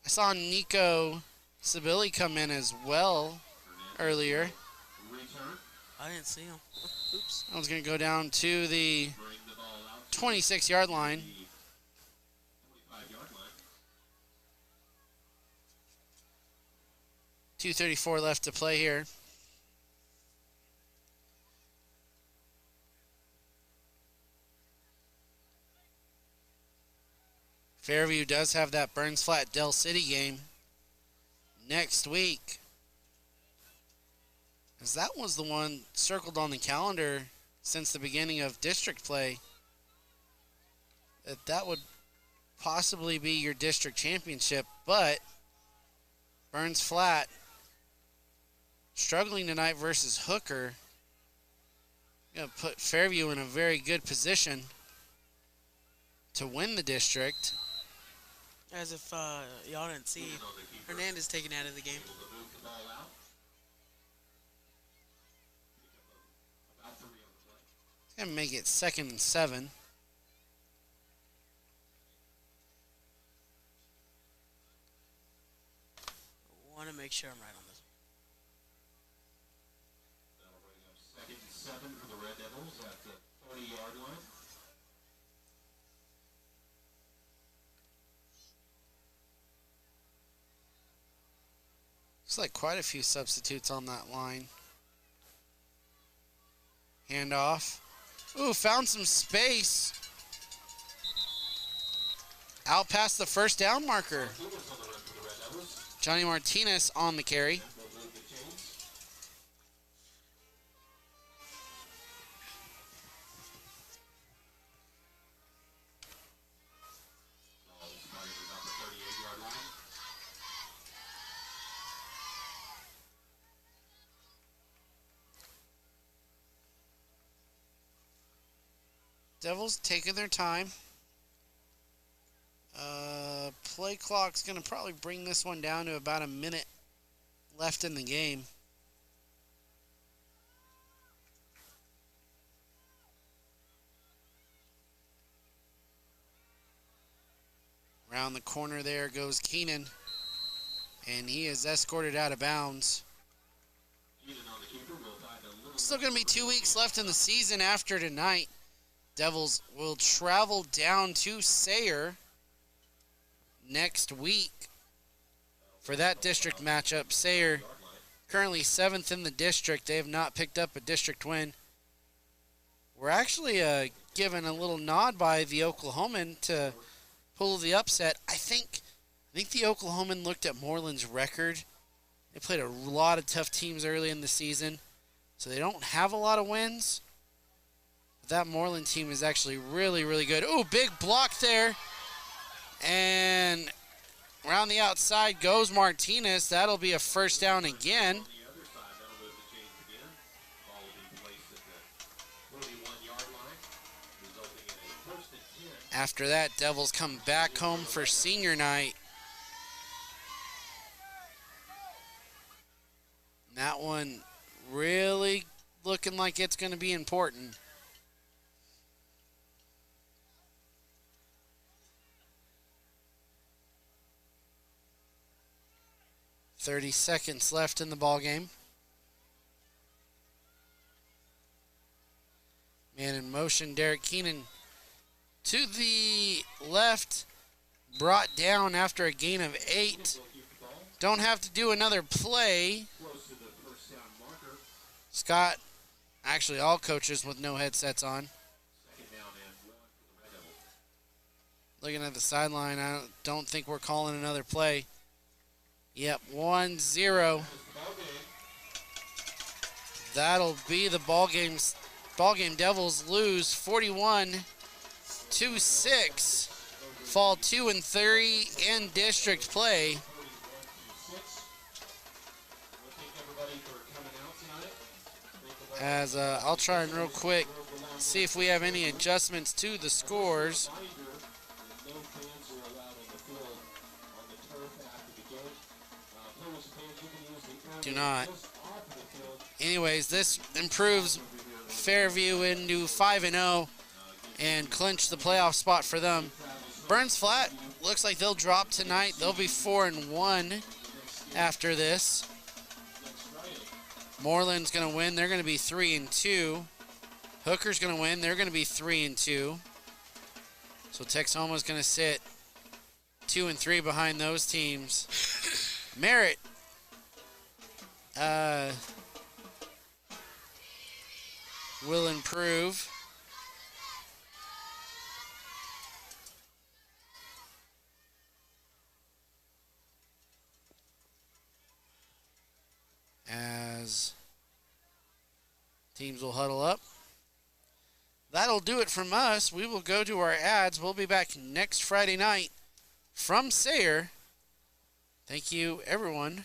I saw Nico Sibilli come in as well earlier. I didn't see him. Oops. I was going to go down to the 26-yard line. 2:34 left to play here. Fairview does have that Burns Flat Del City game next week, as that was the one circled on the calendar since the beginning of district play, that would possibly be your district championship. But Burns Flat struggling tonight versus Hooker. Going to put Fairview in a very good position to win the district. As if y'all didn't see, Hernandez taken out of the game. Going to make it 2nd and 7. I want to make sure I'm right on this That'll bring up 2nd and 7 for the Red Devils at the 30-yard line. Looks like quite a few substitutes on that line. Handoff. Ooh, found some space. Out past the first down marker. Johnny Martinez on the carry. Devils taking their time. Play clock's going to probably bring this one down to about a minute left in the game. Around the corner there goes Keenan, and he is escorted out of bounds. Still going to be 2 weeks left in the season after tonight. Devils will travel down to Sayre next week for that district matchup. Sayre currently 7th in the district. They have not picked up a district win. We're actually given a little nod by the Oklahoman to pull the upset. I think the Oklahoman looked at Moreland's record. They played a lot of tough teams early in the season, so they don't have a lot of wins. But that Moreland team is actually really, really good. Ooh, big block there. And around the outside goes Martinez. That'll be a first down again. After that, Devils come back home for senior night. That one really looking like it's going to be important. .30 seconds left in the ball game. Man in motion, Derek Keenan to the left, brought down after a gain of 8. Don't have to do another play. Scott, actually all coaches with no headsets on. Looking at the sideline, I don't think we're calling another play. Yep, 1-0. That'll be the ball game. Devils lose 41-6. Fall 2-3 in district play. As I'll try and real quick see if we have any adjustments to the scores. Do not. Anyways, this improves Fairview into 5-0 and clinch the playoff spot for them. Burns Flat looks like they'll drop tonight. They'll be 4-1 after this. Moreland's going to win. They're going to be 3-2. Hooker's going to win. They're going to be 3-2. So Texoma's going to sit 2-3 behind those teams. Merritt will improve. As teams will huddle up. That'll do it from us. We will go to our ads. We'll be back next Friday night from Sayre. Thank you, everyone,